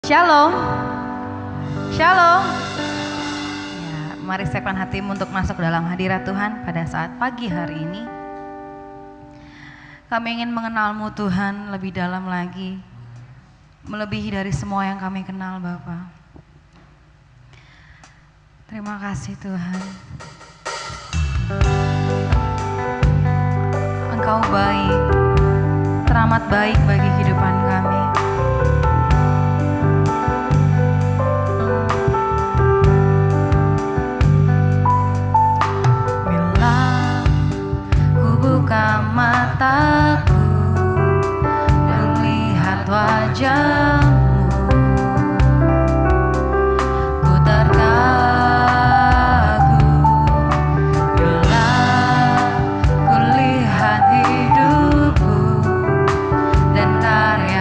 Shalom. Shalom. Ya, mari siapkan hatimu untuk masuk dalam hadirat Tuhan pada saat pagi hari ini. Kami ingin mengenal-Mu Tuhan lebih dalam lagi, melebihi dari semua yang kami kenal Bapa. Terima kasih Tuhan. Engkau baik, teramat baik bagi kehidupan kami. Buka mataku dan lihat wajah-Mu, ku terkagum bila ku lihat hidupku dan karya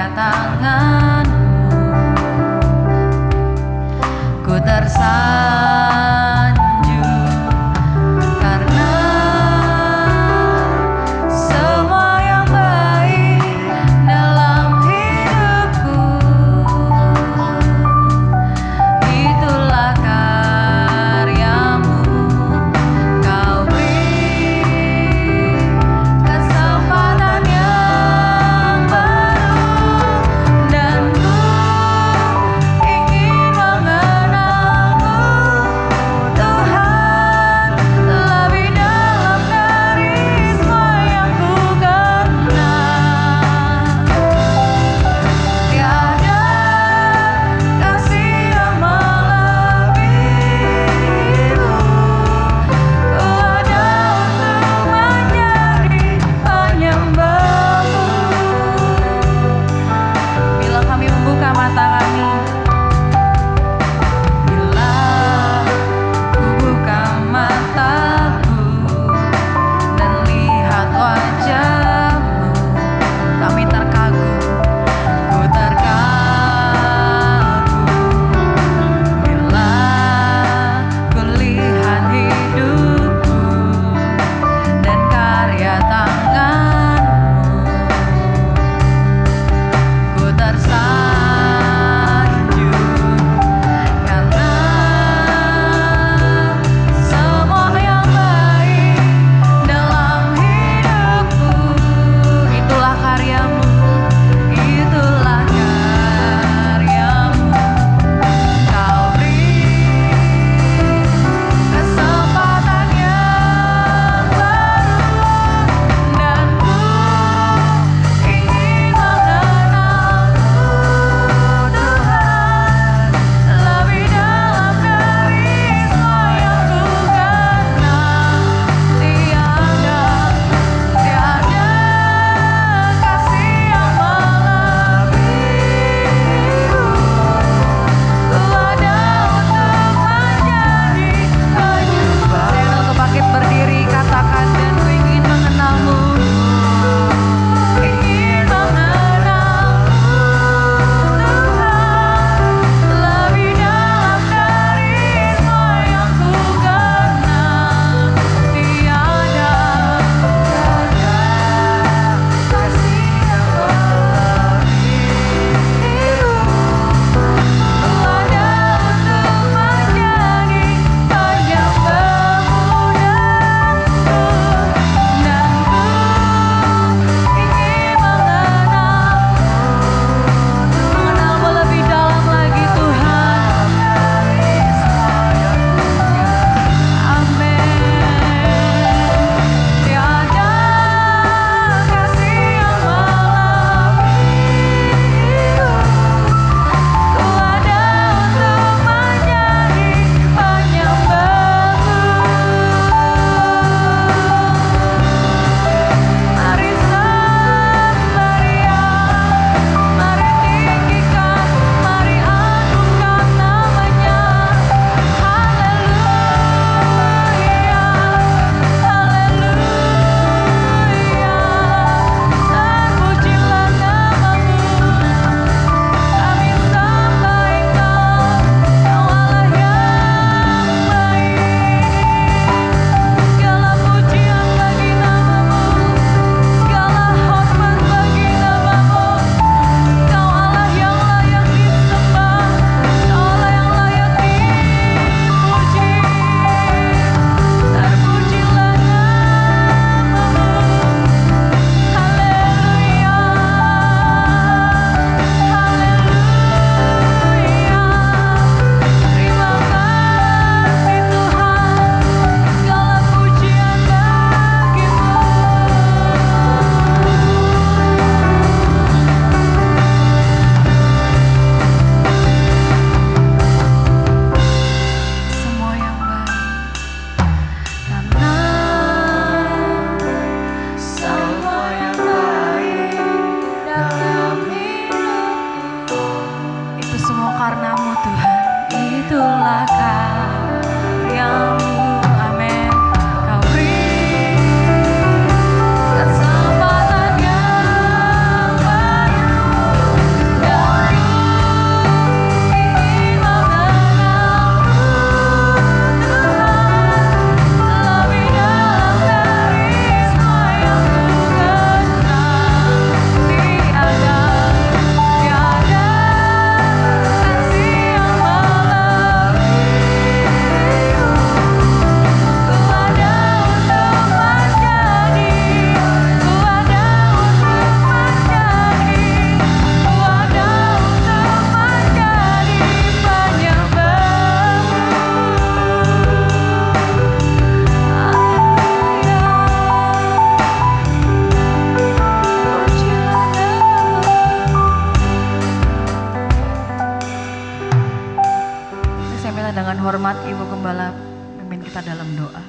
pimpin kita dalam doa.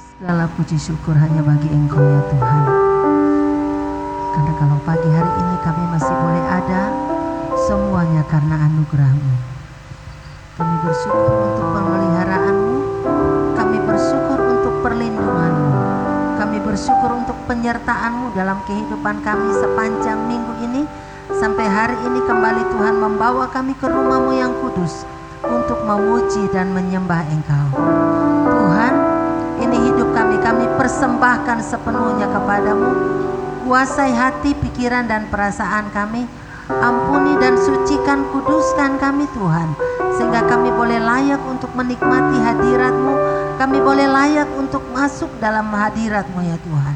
Segala puji syukur hanya bagi Engkau ya Tuhan. Karena kalau pagi hari ini kami masih boleh ada, semuanya karena anugerah-Mu. Kami bersyukur untuk pemeliharaanmu, kami bersyukur untuk perlindunganmu, kami bersyukur untuk penyertaanmu dalam kehidupan kami sepanjang minggu ini, sampai hari ini kembali Tuhan membawa kami ke rumah-Mu yang kudus untuk memuji dan menyembah Engkau. Tuhan, ini hidup kami persembahkan sepenuhnya kepadamu. Kuasai hati, pikiran dan perasaan kami, ampuni dan sucikan, kuduskan kami Tuhan, sehingga kami boleh layak untuk menikmati hadirat-Mu, kami boleh layak untuk masuk dalam hadirat-Mu ya Tuhan.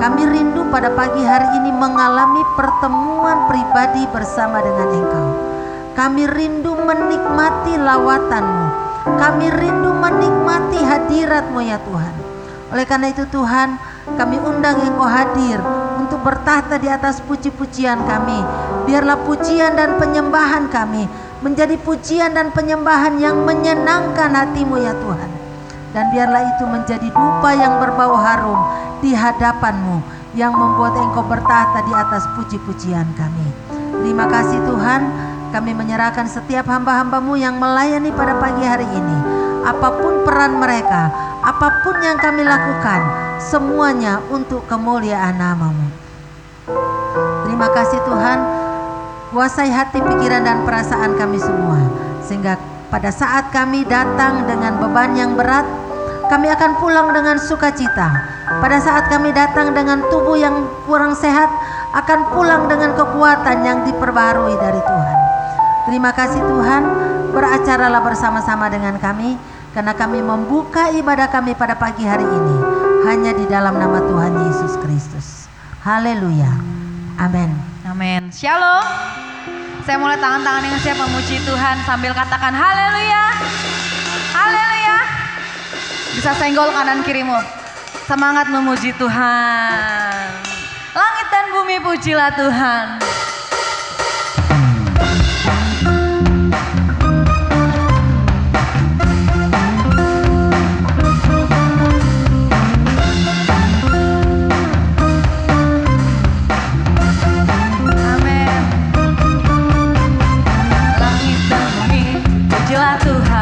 Kami rindu pada pagi hari ini mengalami pertemuan pribadi bersama dengan Engkau. Kami rindu menikmati lawatan-Mu, kami rindu menikmati hadirat-Mu ya Tuhan. Oleh karena itu Tuhan, kami undang Engkau hadir untuk bertahta di atas puji-pujian kami. Biarlah pujian dan penyembahan kami menjadi pujian dan penyembahan yang menyenangkan hati-Mu ya Tuhan. Dan biarlah itu menjadi dupa yang berbau harum di hadapan-Mu, yang membuat Engkau bertahta di atas puji-pujian kami. Terima kasih Tuhan, kami menyerahkan setiap hamba-hamba-Mu yang melayani pada pagi hari ini. Apapun peran mereka, apapun yang kami lakukan, semuanya untuk kemuliaan nama-Mu. Terima kasih Tuhan, kuasai hati, pikiran dan perasaan kami semua, sehingga pada saat kami datang dengan beban yang berat, kami akan pulang dengan sukacita. Pada saat kami datang dengan tubuh yang kurang sehat, akan pulang dengan kekuatan yang diperbarui dari Tuhan. Terima kasih Tuhan, beracaralah bersama-sama dengan kami, karena kami membuka ibadah kami pada pagi hari ini hanya di dalam nama Tuhan Yesus Kristus. Haleluya. Amin. Amin. Shalom. Saya mulai tangan-tangan yang siap memuji Tuhan sambil katakan haleluya. Haleluya. Bisa senggol kanan kirimu. Semangat memuji Tuhan. Langit dan bumi pujilah Tuhan. Hallelujah.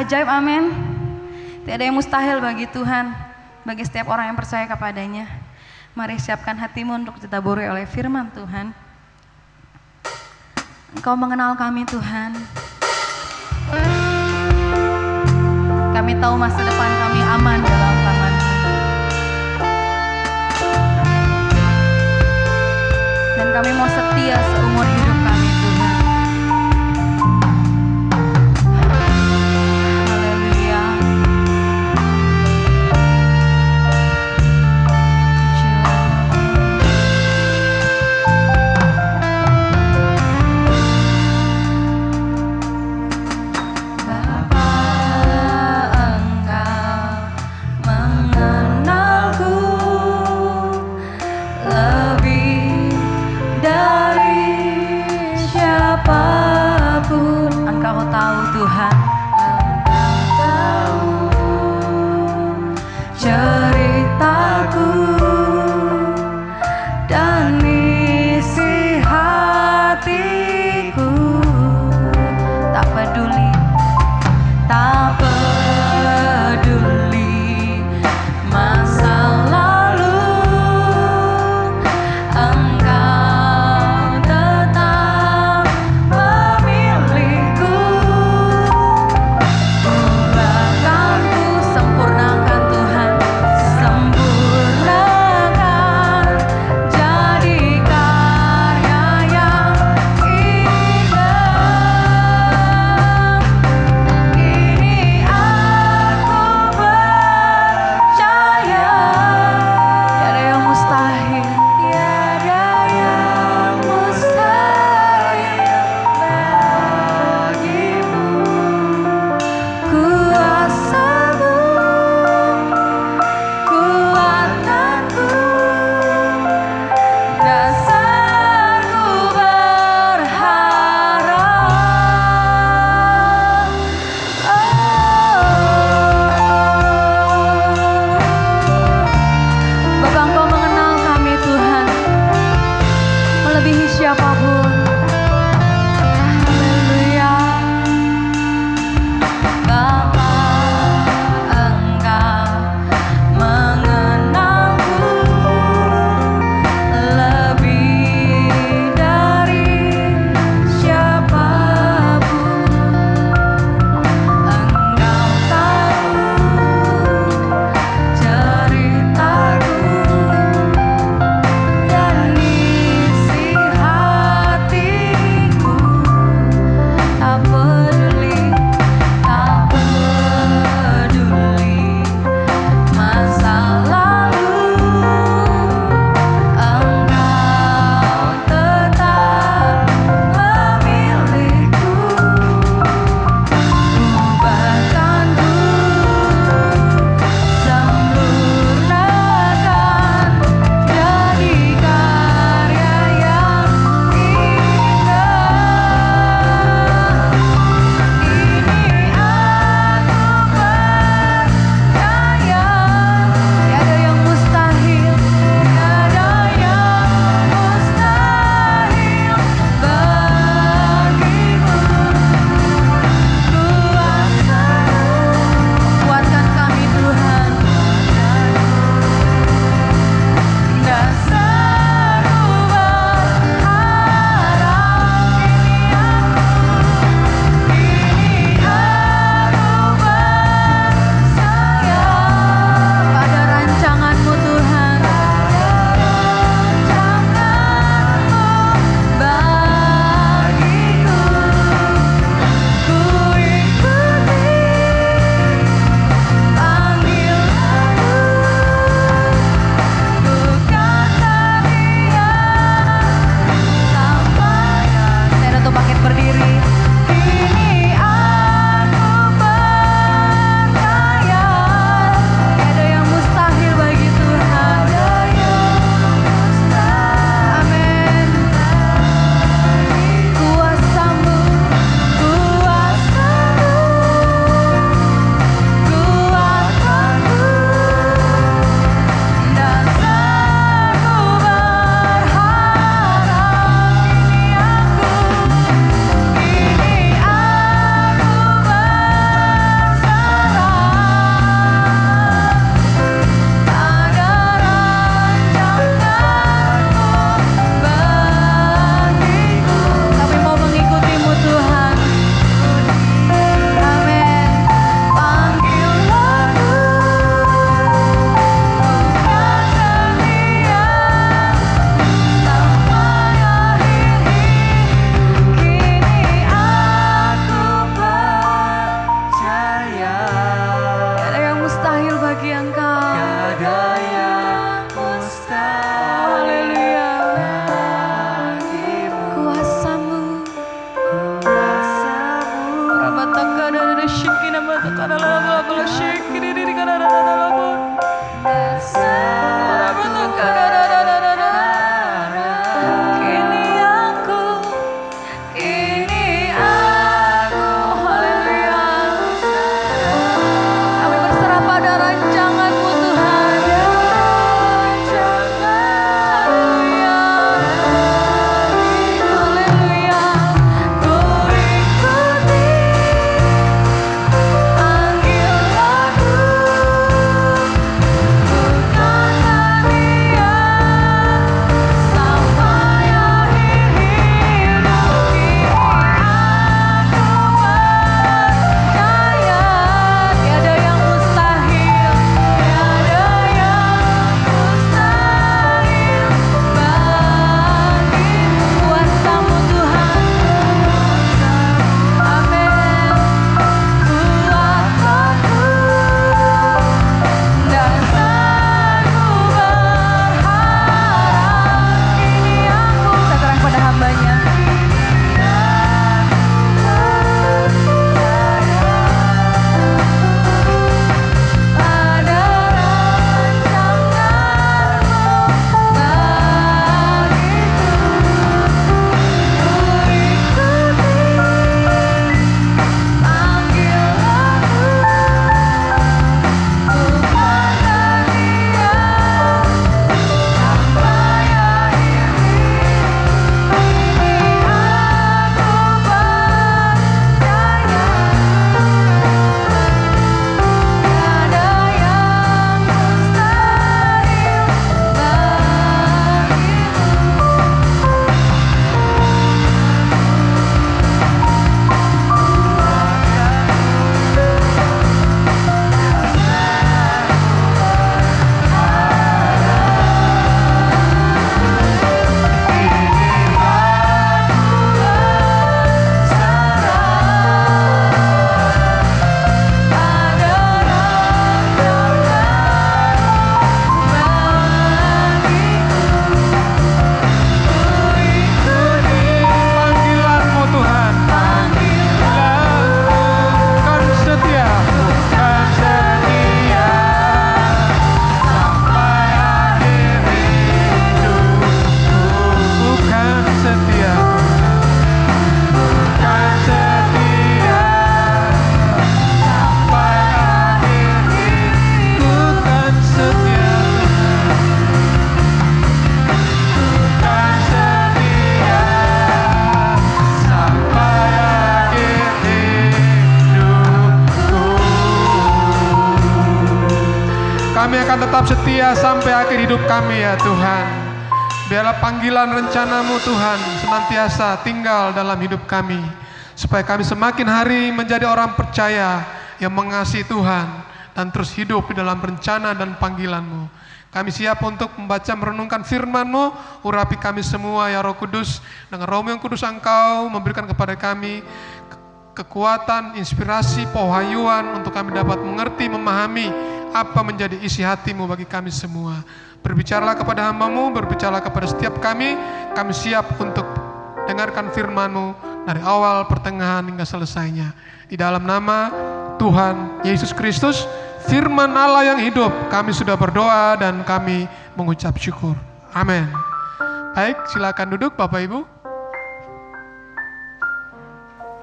ajaib, amin. Tidak ada yang mustahil bagi Tuhan, bagi setiap orang yang percaya kepadanya. Mari siapkan hatimu untuk ditaburi oleh firman Tuhan. Engkau mengenal kami Tuhan. Kami tahu masa depan kami aman dalam tangan-Mu. Dan kami mau setia seumur hidup kami Tuhan. Haleluya. Bapa, Engkau mengenalku lebih dari siapapun. Engkau tahu Tuhan, Engkau tahu ceritaku dan isi hatiku. Tak peduli, tak peduli masa lalu, Engkau tetap memilihku. Bahkan ku sempurnakan Tuhan Kami akan tetap setia sampai akhir hidup kami ya Tuhan. Biarlah panggilan rencanamu Tuhan senantiasa tinggal dalam hidup kami, supaya kami semakin hari menjadi orang percaya yang mengasihi Tuhan dan terus hidup di dalam rencana dan panggilan-Mu. Kami siap untuk membaca merenungkan firman-Mu. Urapi kami semua ya Roh Kudus. Dengan Roh yang Kudus Engkau memberikan kepada kami kekuatan, inspirasi, pewahyuan untuk kami dapat mengerti, memahami apa menjadi isi hati-Mu bagi kami semua. Berbicaralah kepada hamba-Mu, berbicaralah kepada setiap kami siap untuk dengarkan firman-Mu dari awal, pertengahan, hingga selesainya. Di dalam nama Tuhan Yesus Kristus, firman Allah yang hidup, kami sudah berdoa dan kami mengucap syukur. Amin. Baik, silakan duduk Bapak Ibu.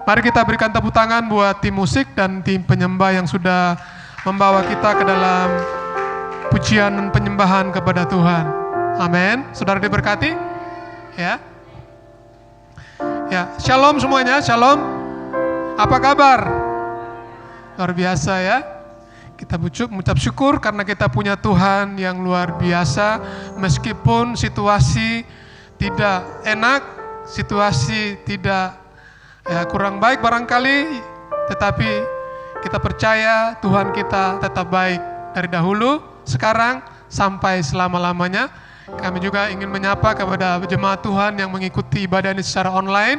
Mari kita berikan tepuk tangan buat tim musik dan tim penyembah yang sudah membawa kita ke dalam pujian dan penyembahan kepada Tuhan. Amin. Saudara diberkati? Ya. Ya, shalom semuanya, shalom. Apa kabar? Luar biasa ya. Kita mengucap syukur karena kita punya Tuhan yang luar biasa. Meskipun situasi tidak enak, situasi tidak kurang baik barangkali, tetapi kita percaya Tuhan kita tetap baik dari dahulu, sekarang, sampai selama-lamanya. Kami juga ingin menyapa kepada jemaat Tuhan yang mengikuti ibadah ini secara online.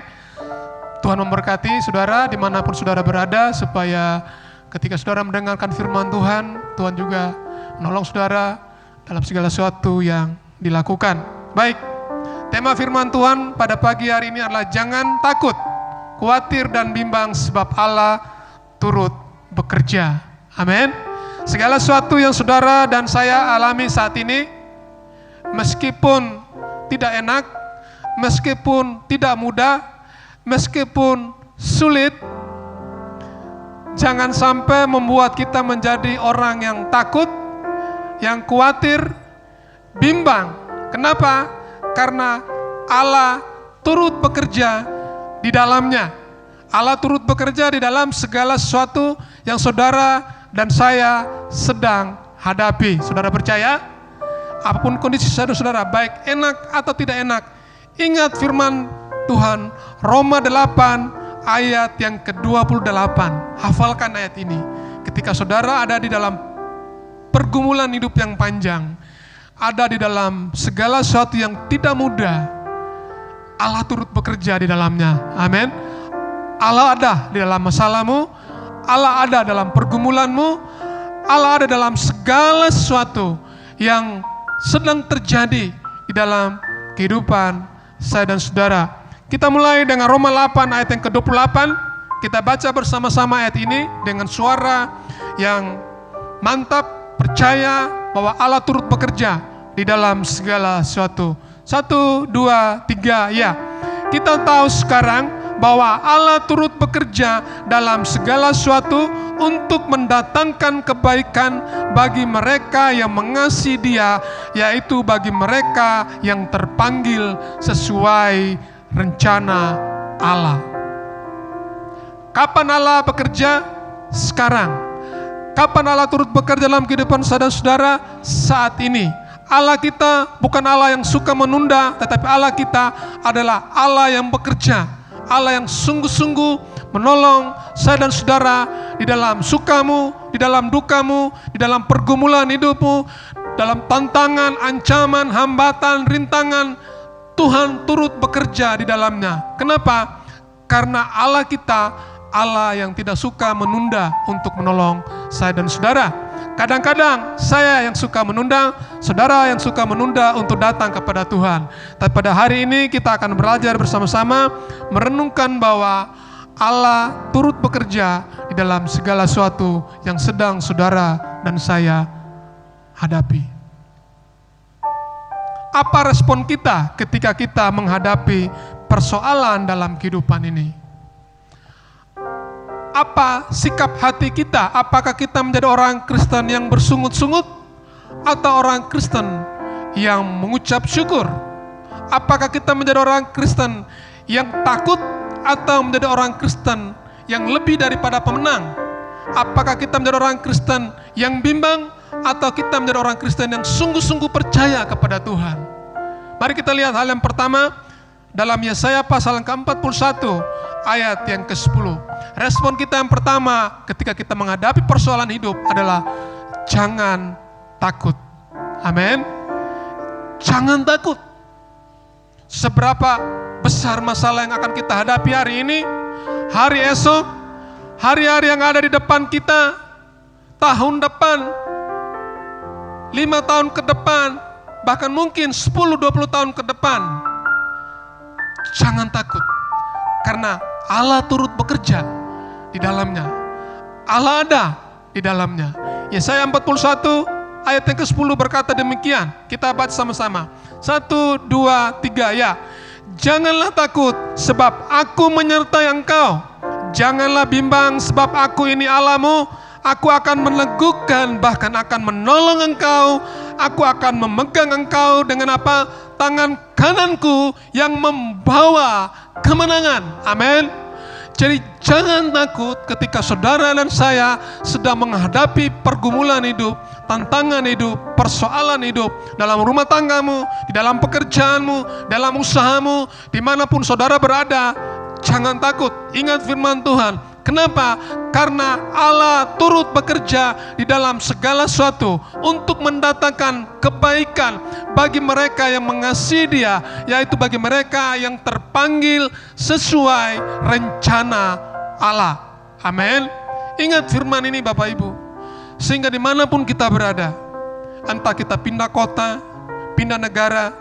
Tuhan memberkati saudara dimanapun saudara berada, supaya ketika saudara mendengarkan firman Tuhan, Tuhan juga menolong saudara dalam segala sesuatu yang dilakukan. Baik, tema firman Tuhan pada pagi hari ini adalah jangan takut, khawatir dan bimbang sebab Allah turut bekerja. Amin. Segala sesuatu yang saudara dan saya alami saat ini, meskipun tidak enak, meskipun tidak mudah, meskipun sulit, jangan sampai membuat kita menjadi orang yang takut, yang khawatir, bimbang. Kenapa? Karena Allah turut bekerja di dalamnya. Allah turut bekerja di dalam segala sesuatu yang saudara dan saya sedang hadapi. Saudara percaya? Apapun kondisi saudara, baik enak atau tidak enak, ingat firman Tuhan, Roma 8 ayat yang ke-28. Hafalkan ayat ini. Ketika saudara ada di dalam pergumulan hidup yang panjang, ada di dalam segala sesuatu yang tidak mudah, Allah turut bekerja di dalamnya. Amin. Allah ada di dalam masalahmu, Allah ada dalam pergumulanmu, Allah ada dalam segala sesuatu yang sedang terjadi di dalam kehidupan saya dan saudara. Kita mulai dengan Roma 8 ayat yang ke-28. Kita baca bersama-sama ayat ini dengan suara yang mantap, percaya bahwa Allah turut bekerja di dalam segala sesuatu. 1, 2, 3, ya. Kita tahu sekarang bahwa Allah turut bekerja dalam segala sesuatu untuk mendatangkan kebaikan bagi mereka yang mengasihi Dia, yaitu bagi mereka yang terpanggil sesuai rencana Allah. Kapan Allah bekerja? Sekarang. Kapan Allah turut bekerja dalam kehidupan saudara-saudara? Saat ini. Allah kita bukan Allah yang suka menunda, tetapi Allah kita adalah Allah yang bekerja, Allah yang sungguh-sungguh menolong saya dan saudara di dalam sukamu, di dalam dukamu, di dalam pergumulan hidupmu, dalam tantangan, ancaman, hambatan, rintangan. Tuhan turut bekerja di dalamnya. Kenapa? Karena Allah kita Allah yang tidak suka menunda untuk menolong saya dan saudara. Kadang-kadang saya yang suka menunda, saudara yang suka menunda untuk datang kepada Tuhan. Tapi pada hari ini kita akan belajar bersama-sama merenungkan bahwa Allah turut bekerja di dalam segala sesuatu yang sedang saudara dan saya hadapi. Apa respon kita ketika kita menghadapi persoalan dalam kehidupan ini? Apa sikap hati kita? Apakah kita menjadi orang Kristen yang bersungut-sungut atau orang Kristen yang mengucap syukur? Apakah kita menjadi orang Kristen yang takut atau menjadi orang Kristen yang lebih daripada pemenang? Apakah kita menjadi orang Kristen yang bimbang atau kita menjadi orang Kristen yang sungguh-sungguh percaya kepada Tuhan? Mari kita lihat hal yang pertama dalam Yesaya pasal yang ke-41 ayat yang ke-10. Respon kita yang pertama ketika kita menghadapi persoalan hidup adalah jangan takut. Amin. Jangan takut. Seberapa besar masalah yang akan kita hadapi hari ini, hari esok, hari-hari yang ada di depan kita, tahun depan, 5 tahun ke depan, bahkan mungkin 10-20 tahun ke depan, jangan takut. Karena Allah turut bekerja di dalamnya. Allah ada di dalamnya. Yesaya 41 ayat yang ke-10 berkata demikian. Kita baca sama-sama. 1, 2, 3 ya. Janganlah takut sebab aku menyertai engkau. Janganlah bimbang sebab aku ini Allahmu. Aku akan meneguhkan, bahkan akan menolong engkau. Aku akan memegang engkau dengan apa? Tangan kananku yang membawa kemenangan. Amin. Jadi jangan takut ketika saudara dan saya sedang menghadapi pergumulan hidup, tantangan hidup, persoalan hidup, dalam rumah tanggamu, di dalam pekerjaanmu, dalam usahamu, dimanapun saudara berada. Jangan takut, ingat firman Tuhan. Kenapa? Karena Allah turut bekerja di dalam segala sesuatu untuk mendatangkan kebaikan bagi mereka yang mengasihi Dia, yaitu bagi mereka yang terpanggil sesuai rencana Allah. Amin. Ingat firman ini Bapak Ibu, sehingga dimanapun kita berada, entah kita pindah kota, pindah negara,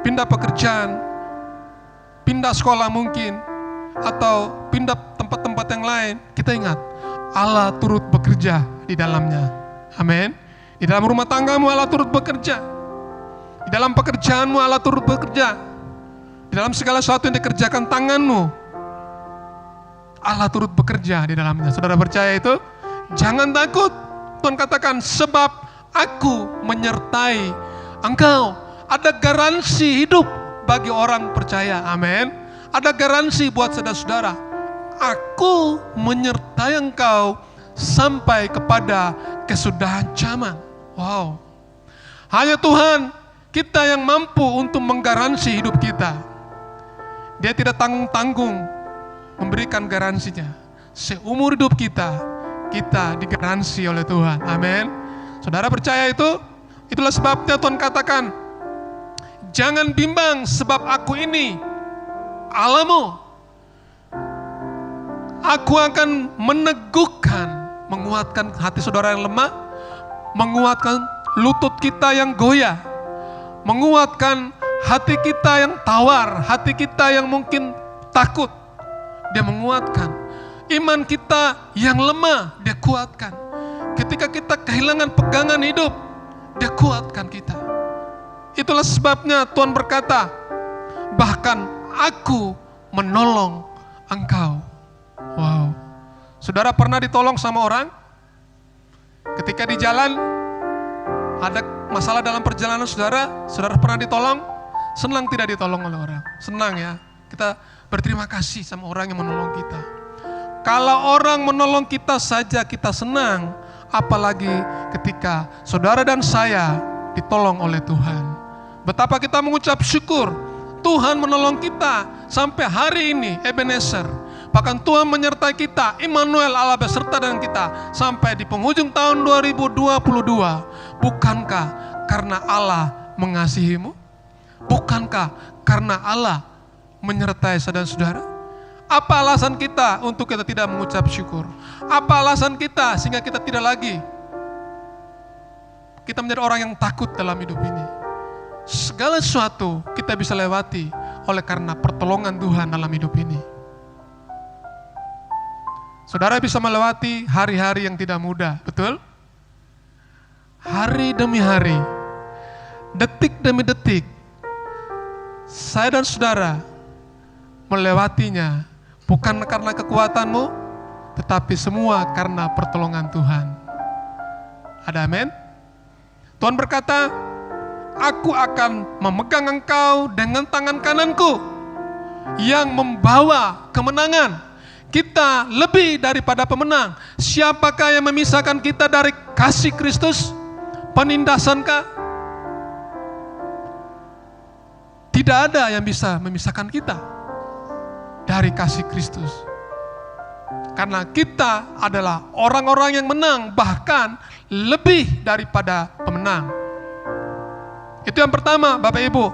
pindah pekerjaan, pindah sekolah mungkin, atau pindah tempat-tempat yang lain, kita ingat Allah turut bekerja di dalamnya. Amin. Di dalam rumah tanggamu Allah turut bekerja, di dalam pekerjaanmu Allah turut bekerja, di dalam segala sesuatu yang dikerjakan tanganmu Allah turut bekerja di dalamnya. Saudara percaya itu? Jangan takut. Tuhan katakan sebab aku menyertai engkau. Ada garansi hidup bagi orang percaya. Amin. Ada garansi buat saudara-saudara. Aku menyertai engkau sampai kepada kesudahan zaman. Wow. Hanya Tuhan kita yang mampu untuk menggaransi hidup kita. Dia tidak tanggung-tanggung memberikan garansinya. Seumur hidup kita digaransi oleh Tuhan. Amin. Saudara percaya itu? Itulah sebabnya Tuhan katakan, jangan bimbang sebab aku ini Allahmu. Aku akan meneguhkan, menguatkan hati saudara yang lemah, menguatkan lutut kita yang goyah, menguatkan hati kita yang tawar, hati kita yang mungkin takut. Dia menguatkan iman kita yang lemah, dia kuatkan. Ketika kita kehilangan pegangan hidup, dia kuatkan kita. Itulah sebabnya Tuhan berkata, bahkan aku menolong engkau. Wow. Saudara pernah ditolong sama orang? Ketika di jalan ada masalah dalam perjalanan saudara pernah ditolong? Senang tidak ditolong oleh orang? Senang ya. Kita berterima kasih sama orang yang menolong kita. Kalau orang menolong kita saja kita senang, apalagi ketika saudara dan saya ditolong oleh Tuhan. Betapa kita mengucap syukur. Tuhan menolong kita sampai hari ini, Ebenezer. Bahkan Tuhan menyertai kita, Immanuel, Allah beserta dengan kita sampai di penghujung tahun 2022. Bukankah karena Allah mengasihimu? Bukankah karena Allah menyertai saudara-saudara? Apa alasan kita untuk kita tidak mengucap syukur? Apa alasan kita sehingga kita tidak lagi kita menjadi orang yang takut dalam hidup ini? Segala sesuatu kita bisa lewati oleh karena pertolongan Tuhan dalam hidup ini. Saudara bisa melewati hari-hari yang tidak mudah, betul? Hari demi hari, detik demi detik, saya dan saudara melewatinya bukan karena kekuatanmu, tetapi semua karena pertolongan Tuhan. Ada amin? Tuhan berkata, aku akan memegang engkau dengan tangan kananku yang membawa kemenangan. Kita lebih daripada pemenang. Siapakah yang memisahkan kita dari kasih Kristus? Penindasankah? Tidak ada yang bisa memisahkan kita dari kasih Kristus. Karena kita adalah orang-orang yang menang, bahkan lebih daripada pemenang. Itu yang pertama, Bapak Ibu.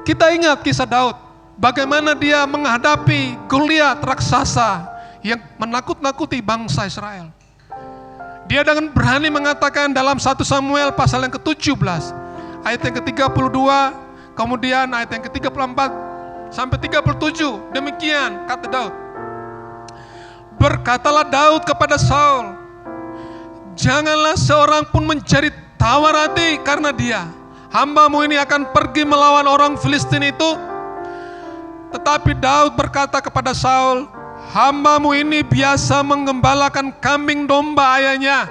Kita ingat kisah Daud, bagaimana dia menghadapi Goliat raksasa yang menakut-nakuti bangsa Israel. Dia dengan berani mengatakan dalam 1 Samuel pasal yang ke-17, ayat yang ke-32, kemudian ayat yang ke-34 sampai 37, demikian kata Daud. Berkatalah Daud kepada Saul, janganlah seorang pun menjadi tawar hati karena dia. Hambamu ini akan pergi melawan orang Filistin itu. Tetapi Daud berkata kepada Saul, hambamu ini biasa menggembalakan kambing domba ayahnya.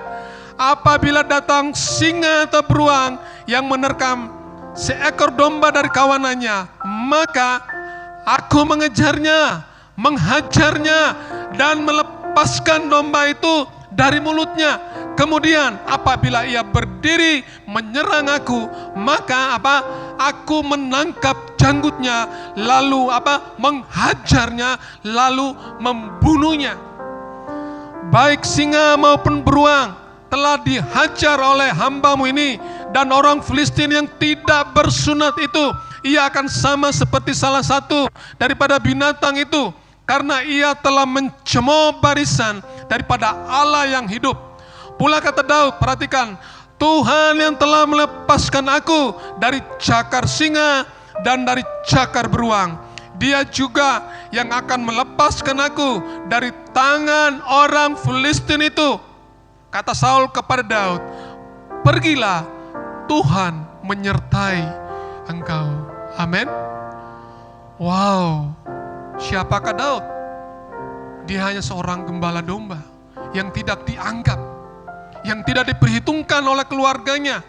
Apabila datang singa atau beruang yang menerkam seekor domba dari kawanannya, maka aku mengejarnya, menghajarnya, dan melepaskan domba itu dari mulutnya. Kemudian apabila ia berdiri menyerang aku, maka aku menangkap janggutnya, lalu menghajarnya, lalu membunuhnya. Baik singa maupun beruang telah dihajar oleh hambamu ini, dan orang Filistin yang tidak bersunat itu, ia akan sama seperti salah satu daripada binatang itu, karena ia telah mencemooh barisan daripada Allah yang hidup. Pula kata Daud, perhatikan, Tuhan yang telah melepaskan aku dari cakar singa dan dari cakar beruang, Dia juga yang akan melepaskan aku dari tangan orang Filistin itu. Kata Saul kepada Daud, pergilah, Tuhan menyertai engkau. Amin. Wow, siapakah Daud? Dia hanya seorang gembala domba yang tidak dianggap, yang tidak diperhitungkan oleh keluarganya.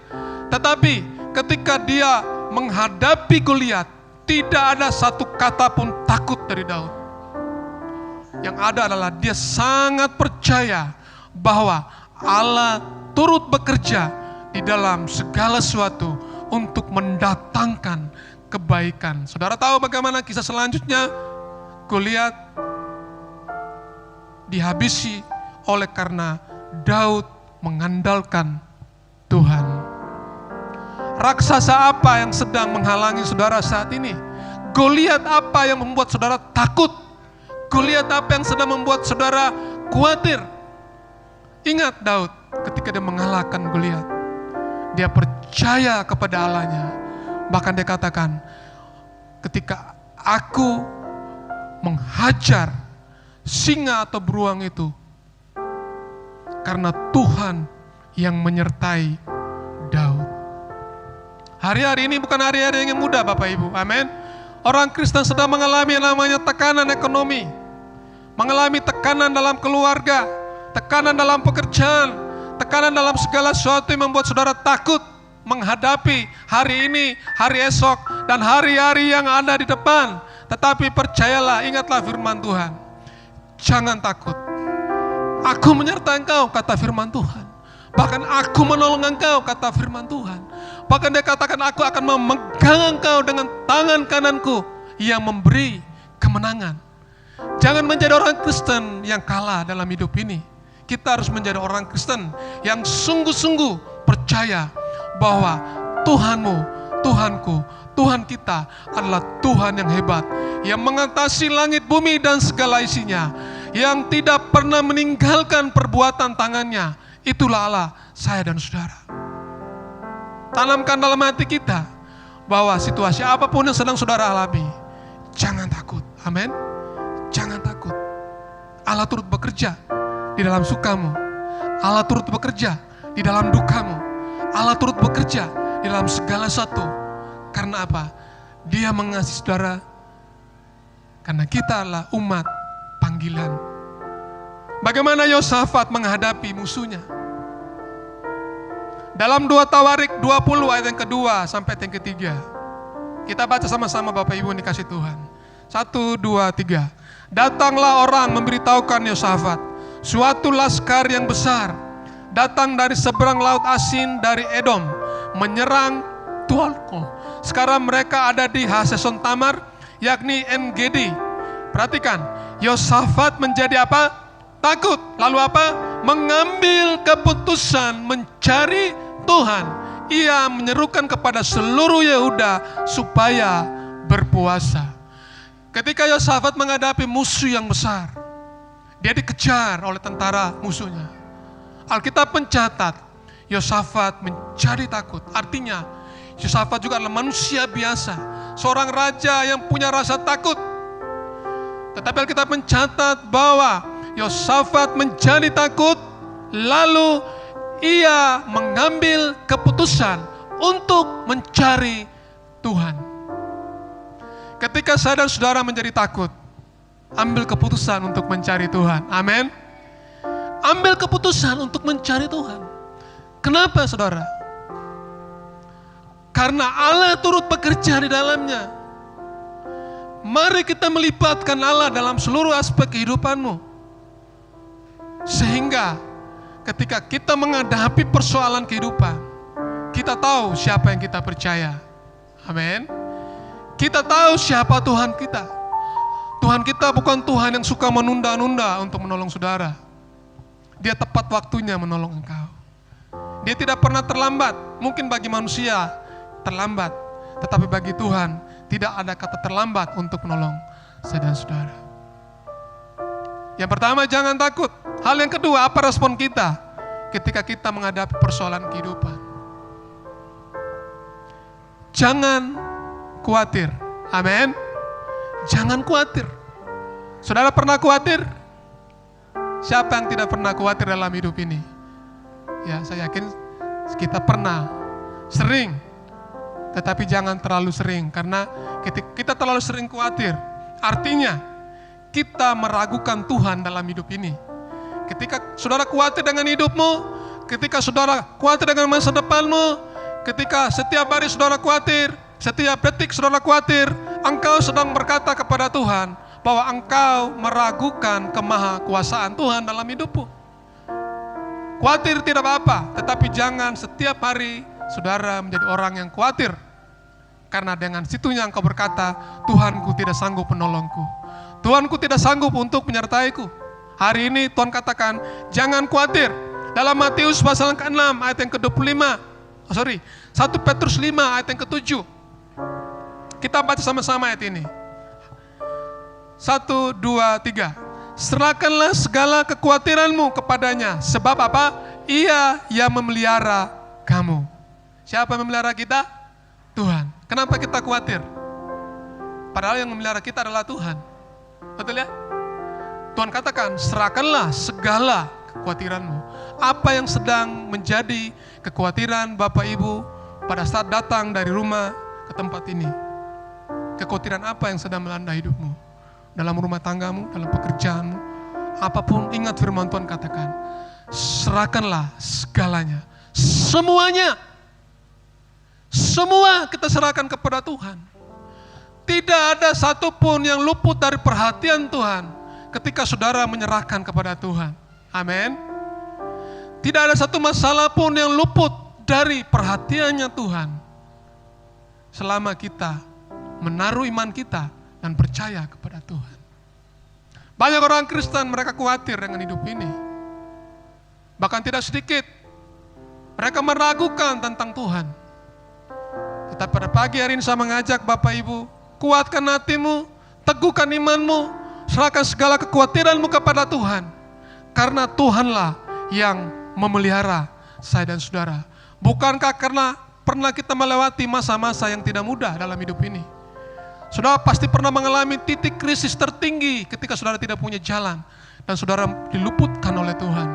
Tetapi ketika dia menghadapi Goliat, tidak ada satu kata pun takut dari Daud. Yang ada adalah dia sangat percaya bahwa Allah turut bekerja di dalam segala sesuatu untuk mendatangkan kebaikan. Saudara tahu bagaimana kisah selanjutnya? Goliat dihabisi oleh karena Daud mengandalkan Tuhan. Raksasa apa yang sedang menghalangi saudara saat ini? Goliat apa yang membuat saudara takut? Goliat apa yang sedang membuat saudara khawatir? Ingat Daud ketika dia mengalahkan Goliat, dia percaya kepada Allahnya. Bahkan dia katakan, ketika aku menghajar singa atau beruang itu, karena Tuhan yang menyertai Daud. Hari-hari ini bukan hari-hari yang mudah Bapak Ibu, amin. Orang Kristen sedang mengalami yang namanya tekanan ekonomi, mengalami tekanan dalam keluarga, tekanan dalam pekerjaan, tekanan dalam segala sesuatu yang membuat saudara takut menghadapi hari ini, hari esok, dan hari-hari yang ada di depan. Tetapi percayalah, ingatlah firman Tuhan, jangan takut. Aku menyertai engkau, kata firman Tuhan. Bahkan aku menolong engkau, kata firman Tuhan. Bahkan dia katakan, aku akan memegang engkau dengan tangan kananku yang memberi kemenangan. Jangan menjadi orang Kristen yang kalah dalam hidup ini. Kita harus menjadi orang Kristen yang sungguh-sungguh percaya bahwa Tuhanmu, Tuhanku, Tuhan kita adalah Tuhan yang hebat, yang mengatasi langit bumi dan segala isinya, yang tidak pernah meninggalkan perbuatan tangannya. Itulah Allah, saya dan saudara. Tanamkan dalam hati kita bahwa situasi apapun yang sedang saudara alami, jangan takut. Amin. Jangan takut. Allah turut bekerja di dalam sukamu. Allah turut bekerja di dalam dukamu. Allah turut bekerja di dalam segala sesuatu. Karena apa? Dia mengasihi saudara. Karena kita adalah umat panggilan. Bagaimana Yosafat menghadapi musuhnya? Dalam 2 Tawarik 20 ayat yang kedua sampai yang ketiga. Kita baca sama-sama Bapak Ibu dikasih Tuhan. 1, 2, 3. Datanglah orang memberitahukan Yosafat suatu laskar yang besar datang dari seberang laut asin dari Edom, menyerang Tuhanku. Sekarang mereka ada di Haseson Tamar, yakni En-Gedi. Perhatikan, Yosafat menjadi apa? Takut. Lalu apa? Mengambil keputusan mencari Tuhan. Ia menyerukan kepada seluruh Yehuda supaya berpuasa. Ketika Yosafat menghadapi musuh yang besar, dia dikejar oleh tentara musuhnya. Alkitab mencatat, Yosafat menjadi takut. Artinya, Yosafat juga adalah manusia biasa, seorang raja yang punya rasa takut. Tetapi Alkitab mencatat bahwa Yosafat menjadi takut, lalu ia mengambil keputusan untuk mencari Tuhan. Ketika saya dan saudara menjadi takut, ambil keputusan untuk mencari Tuhan. Amin. Ambil keputusan untuk mencari Tuhan. Kenapa saudara? Karena Allah turut bekerja di dalamnya. Mari kita melibatkan Allah dalam seluruh aspek kehidupanmu. Sehingga ketika kita menghadapi persoalan kehidupan, kita tahu siapa yang kita percaya. Amin. Kita tahu siapa Tuhan kita. Tuhan kita bukan Tuhan yang suka menunda-nunda untuk menolong saudara. Dia tepat waktunya menolong engkau. Dia tidak pernah terlambat. Mungkin bagi manusia terlambat, tetapi bagi Tuhan tidak ada kata terlambat untuk menolong saya dan saudara. Yang pertama, jangan takut. Hal yang kedua, apa respon kita ketika kita menghadapi persoalan kehidupan? Jangan khawatir. Amin. Jangan khawatir. Saudara pernah khawatir? Siapa yang tidak pernah khawatir dalam hidup ini? Ya, saya yakin kita pernah, sering. Tetapi jangan terlalu sering, karena ketika kita terlalu sering khawatir, artinya kita meragukan Tuhan dalam hidup ini. Ketika saudara khawatir dengan hidupmu, ketika saudara khawatir dengan masa depanmu, ketika setiap hari saudara khawatir, setiap detik saudara khawatir, engkau sedang berkata kepada Tuhan bahwa engkau meragukan kemahakuasaan Tuhan dalam hidupmu. Khawatir tidak apa-apa, tetapi jangan setiap hari saudara menjadi orang yang khawatir. Karena dengan situnya engkau berkata, Tuhanku tidak sanggup menolongku. Tuhanku tidak sanggup untuk menyertaiku. Hari ini Tuhan katakan, jangan khawatir. Dalam Matius pasal ke-6 ayat yang ke-25. 1 Petrus 5 ayat yang ke-7. Kita baca sama-sama ayat ini. 1, 2, 3. Serahkanlah segala kekhawatiranmu kepadanya. Sebab apa? Ia yang memelihara kamu. Siapa yang memelihara kita? Tuhan. Kenapa kita khawatir? Padahal yang memelihara kita adalah Tuhan. Betul ya? Tuhan katakan, serahkanlah segala kekhawatiranmu. Apa yang sedang menjadi kekhawatiran Bapak Ibu pada saat datang dari rumah ke tempat ini? Kekhawatiran apa yang sedang melanda hidupmu? Dalam rumah tanggamu, dalam pekerjaanmu, apapun, ingat firman Tuhan katakan, serahkanlah segalanya, semuanya. Semua kita serahkan kepada Tuhan. Tidak ada satupun yang luput dari perhatian Tuhan ketika saudara menyerahkan kepada Tuhan. Amin. Tidak ada satu masalah pun yang luput dari perhatiannya Tuhan selama kita menaruh iman kita dan percaya kepada Tuhan. Banyak orang Kristen mereka khawatir dengan hidup ini. Bahkan tidak sedikit mereka meragukan tentang Tuhan. Tetapi pada pagi hari ini saya mengajak Bapak Ibu, kuatkan hatimu, teguhkan imanmu, serahkan segala kekhawatiranmu kepada Tuhan. Karena Tuhanlah yang memelihara saya dan saudara. Bukankah karena pernah kita melewati masa-masa yang tidak mudah dalam hidup ini? Saudara pasti pernah mengalami titik krisis tertinggi ketika saudara tidak punya jalan dan saudara diluputkan oleh Tuhan.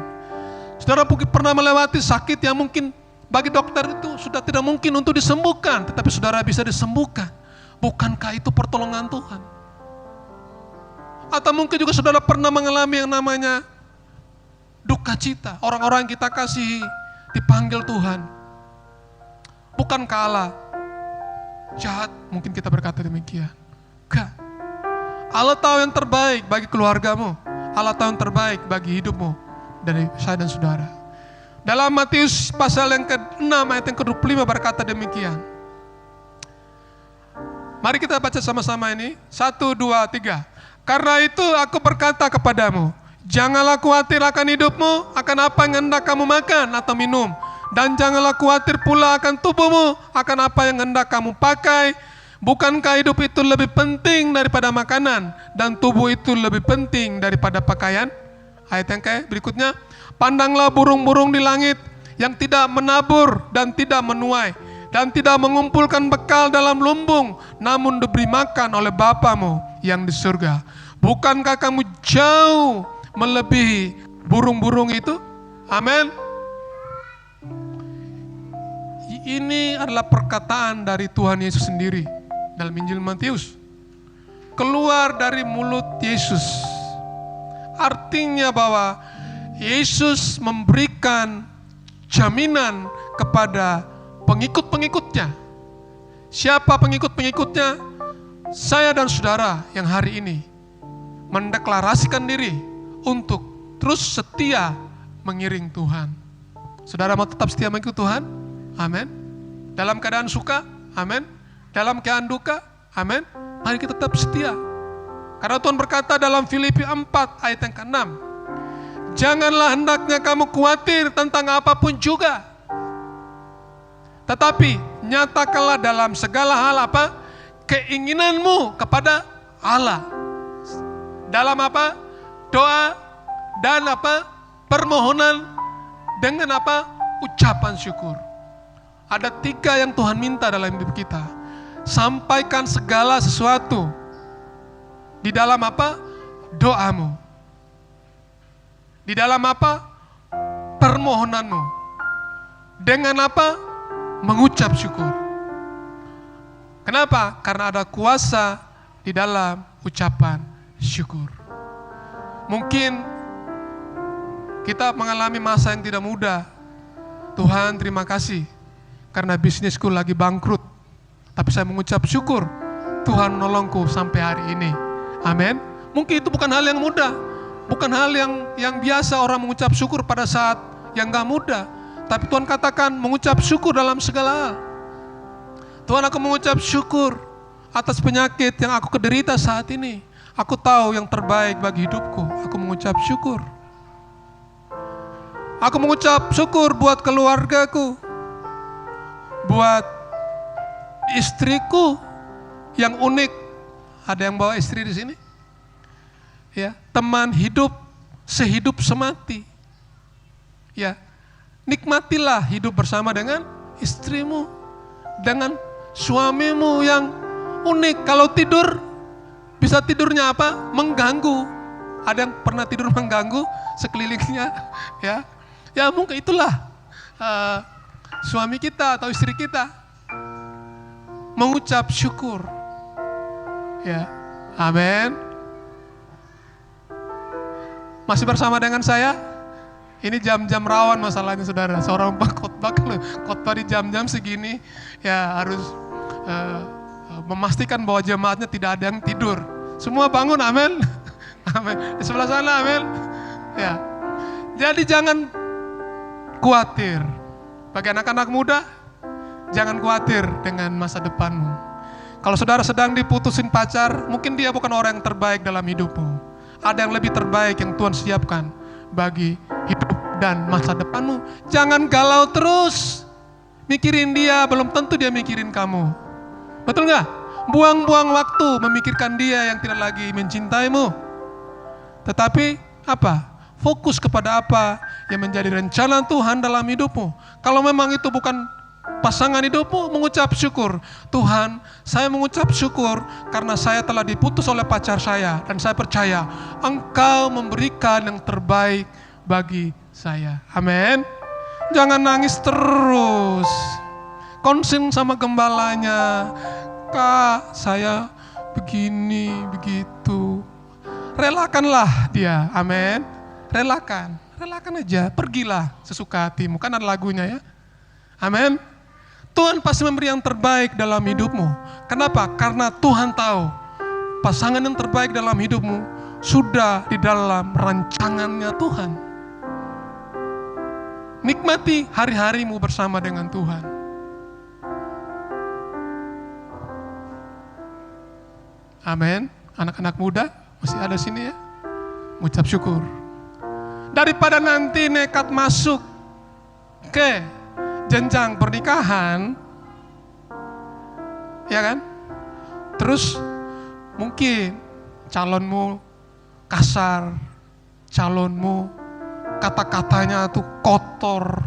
Saudara mungkin pernah melewati sakit yang mungkin bagi dokter itu sudah tidak mungkin untuk disembuhkan, tetapi saudara bisa disembuhkan. Bukankah itu pertolongan Tuhan? Atau mungkin juga saudara pernah mengalami yang namanya duka cita. Orang-orang yang kita kasihi dipanggil Tuhan. Bukankah Allah jahat? Mungkin kita berkata demikian. Enggak. Allah tahu yang terbaik bagi keluargamu. Allah tahu yang terbaik bagi hidupmu dari saya dan saudara. Dalam Matius pasal yang ke-6 ayat yang ke-25 berkata demikian. Mari kita baca sama-sama ini. 1, 2, 3. Karena itu aku berkata kepadamu, janganlah khawatir akan hidupmu, akan apa yang hendak kamu makan atau minum. Dan janganlah khawatir pula akan tubuhmu, akan apa yang hendak kamu pakai. Bukankah hidup itu lebih penting daripada makanan, dan tubuh itu lebih penting daripada pakaian? Ayat yang berikutnya, pandanglah burung-burung di langit yang tidak menabur dan tidak menuai, dan tidak mengumpulkan bekal dalam lumbung, namun diberi makan oleh Bapamu yang di surga. Bukankah kamu jauh melebihi burung-burung itu? Amin. Ini adalah perkataan dari Tuhan Yesus sendiri dalam Injil Matius. Keluar dari mulut Yesus. Artinya bahwa Yesus memberikan jaminan kepada pengikut-pengikutnya. Siapa pengikut-pengikutnya? Saya dan saudara yang hari ini mendeklarasikan diri untuk terus setia mengiring Tuhan. Saudara mau tetap setia mengikut Tuhan? Amin. Dalam keadaan suka? Amin. Dalam keadaan duka? Amin. Mari kita tetap setia. Karena Tuhan berkata dalam Filipi 4 ayat yang ke-6, janganlah hendaknya kamu khawatir tentang apapun juga, tetapi nyatakanlah dalam segala hal apa? Keinginanmu kepada Allah. Dalam apa? Doa dan apa? Permohonan dengan apa? Ucapan syukur. Ada 3 yang Tuhan minta dalam hidup kita. Sampaikan segala sesuatu di dalam apa? Doamu. Di dalam apa? Permohonanmu. Dengan apa? Mengucap syukur. Kenapa? Karena ada kuasa di dalam ucapan syukur. Mungkin kita mengalami masa yang tidak mudah. Tuhan, terima kasih karena bisnisku lagi bangkrut. Tapi saya mengucap syukur Tuhan menolongku sampai hari ini. Amin. Mungkin itu bukan hal yang mudah, bukan hal yang biasa orang mengucap syukur pada saat yang gak mudah. Tapi Tuhan katakan mengucap syukur dalam segala hal. Tuhan, aku mengucap syukur atas penyakit yang aku derita saat ini. Aku tahu yang terbaik bagi hidupku. Aku mengucap syukur. Aku mengucap syukur buat keluargaku, buat istriku yang unik. Ada yang bawa istri di sini? Ya, teman hidup sehidup semati. Ya, nikmatilah hidup bersama dengan istrimu, dengan suamimu yang unik. Kalau tidur, bisa tidurnya apa? Mengganggu. Ada yang pernah tidur mengganggu sekelilingnya? Ya mungkin itulah suami kita atau istri kita. Mengucap syukur. Ya, amin. Masih bersama dengan saya? Ini jam-jam rawan masalahnya, saudara. Seorang khotbah, kalau khotbah di jam-jam segini, ya harus memastikan bahwa jemaatnya tidak ada yang tidur. Semua bangun, amin. Amin. Di sebelah sana, amin. Ya. Jadi jangan khawatir. Bagi anak-anak muda, jangan khawatir dengan masa depanmu. Kalau saudara sedang diputusin pacar, mungkin dia bukan orang yang terbaik dalam hidupmu. Ada yang lebih terbaik yang Tuhan siapkan bagi hidup dan masa depanmu. Jangan galau terus. Mikirin dia, belum tentu dia mikirin kamu. Betul gak? Buang-buang waktu memikirkan dia yang tidak lagi mencintaimu. Tetapi apa? Fokus kepada apa yang menjadi rencana Tuhan dalam hidupmu. Kalau memang itu bukan pasangan hidupmu, mengucap syukur. Tuhan, saya mengucap syukur karena saya telah diputus oleh pacar saya. Dan saya percaya Engkau memberikan yang terbaik bagi saya. Amin. Jangan nangis terus. Konsen sama gembalanya. Kak, saya begini, begitu. Relakanlah dia. Amin. Relakan aja. Pergilah sesuka hatimu. Kan ada lagunya ya. Amin. Tuhan pasti memberi yang terbaik dalam hidupmu. Kenapa? Karena Tuhan tahu pasangan yang terbaik dalam hidupmu sudah di dalam rancangannya Tuhan. Nikmati hari-harimu bersama dengan Tuhan. Amin. Anak-anak muda masih ada sini ya. Ucap syukur. Daripada nanti nekat masuk ke jenjang pernikahan, ya kan? Terus mungkin calonmu kasar, calonmu kata-katanya tuh kotor.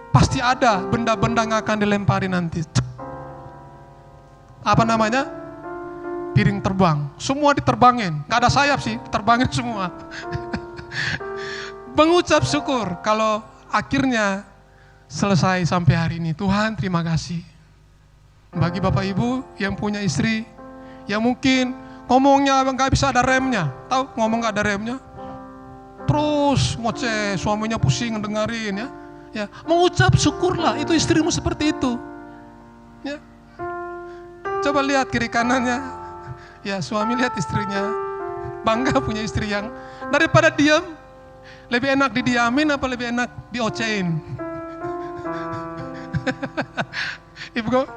Pasti ada benda-benda yang akan dilempari nanti. Apa namanya? Piring terbang. Semua diterbangin. Gak ada sayap sih, diterbangin semua. Mengucap syukur kalau akhirnya selesai sampai hari ini. Tuhan terima kasih. Bagi Bapak Ibu yang punya istri, yang mungkin ngomongnya gak bisa ada remnya. Tahu ngomong gak ada remnya? Terus ngoceh, suaminya pusing dengerin ya. Ya, mengucap syukurlah, itu istrimu seperti itu. Ya. Coba lihat kiri kanannya. Ya, suami lihat istrinya. Bangga punya istri yang daripada diam, lebih enak didiamin apa lebih enak diocehin? Ibu kok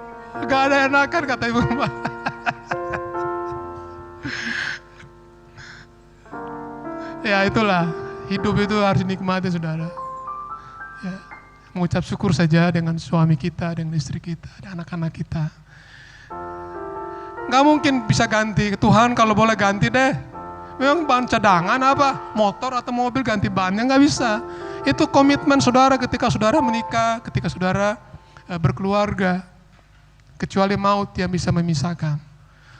gak ada enakan kata ibu rumah. Ya itulah, hidup itu harus dinikmati saudara. Ya, mengucap syukur saja dengan suami kita, dengan istri kita, dan anak-anak kita. Gak mungkin bisa ganti, Tuhan kalau boleh ganti deh. Memang bahan cadangan apa, motor atau mobil ganti bannya gak bisa. Itu komitmen saudara ketika saudara menikah, ketika saudara berkeluarga. Kecuali maut yang bisa memisahkan.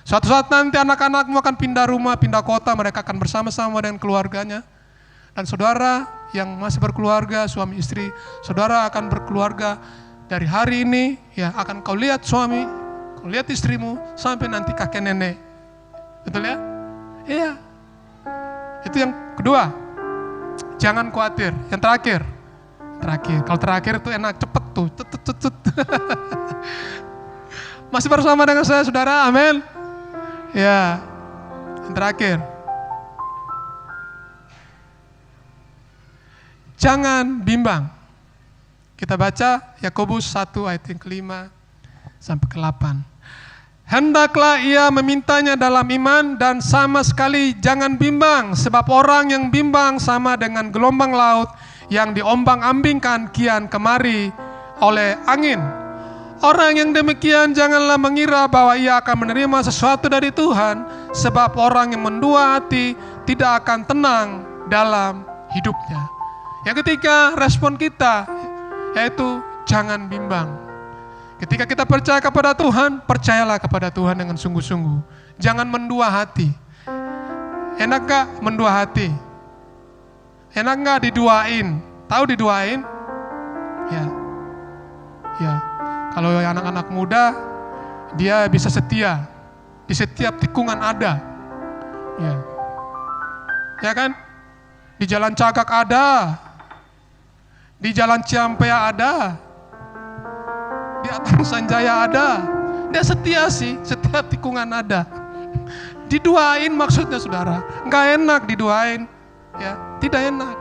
Suatu saat nanti anak-anakmu akan pindah rumah, pindah kota, mereka akan bersama-sama dengan keluarganya. Dan saudara yang masih berkeluarga, suami istri, saudara akan berkeluarga dari hari ini, ya akan kau lihat suami, kau lihat istrimu, sampai nanti kakek nenek. Betul ya? Iya. Itu yang kedua. Jangan khawatir. Yang terakhir. Kalau terakhir itu enak, cepet tuh. Cet. Masih bersama dengan saya saudara, amin. Ya, yang terakhir. Jangan bimbang. Kita baca Yakobus 1 ayat yang ke-5 sampai ke-8. Hendaklah ia memintanya dalam iman dan sama sekali jangan bimbang, sebab orang yang bimbang sama dengan gelombang laut yang diombang-ambingkan kian kemari oleh angin. Orang yang demikian janganlah mengira bahwa ia akan menerima sesuatu dari Tuhan, sebab orang yang mendua hati tidak akan tenang dalam hidupnya. Yang ketiga, respon kita yaitu jangan bimbang. Ketika kita percaya kepada Tuhan, percayalah kepada Tuhan dengan sungguh-sungguh. Jangan mendua hati. Enak gak mendua hati? Enak gak diduain? Tahu diduain? Ya. Kalau anak-anak muda, dia bisa setia. Di setiap tikungan ada. Ya kan? Di Jalan Cagak ada. Di Jalan Ciampea ada. Di Atang Sanjaya ada. Dia setia sih, setiap tikungan ada. Diduain maksudnya saudara. Nggak enak diduain. Ya, tidak enak.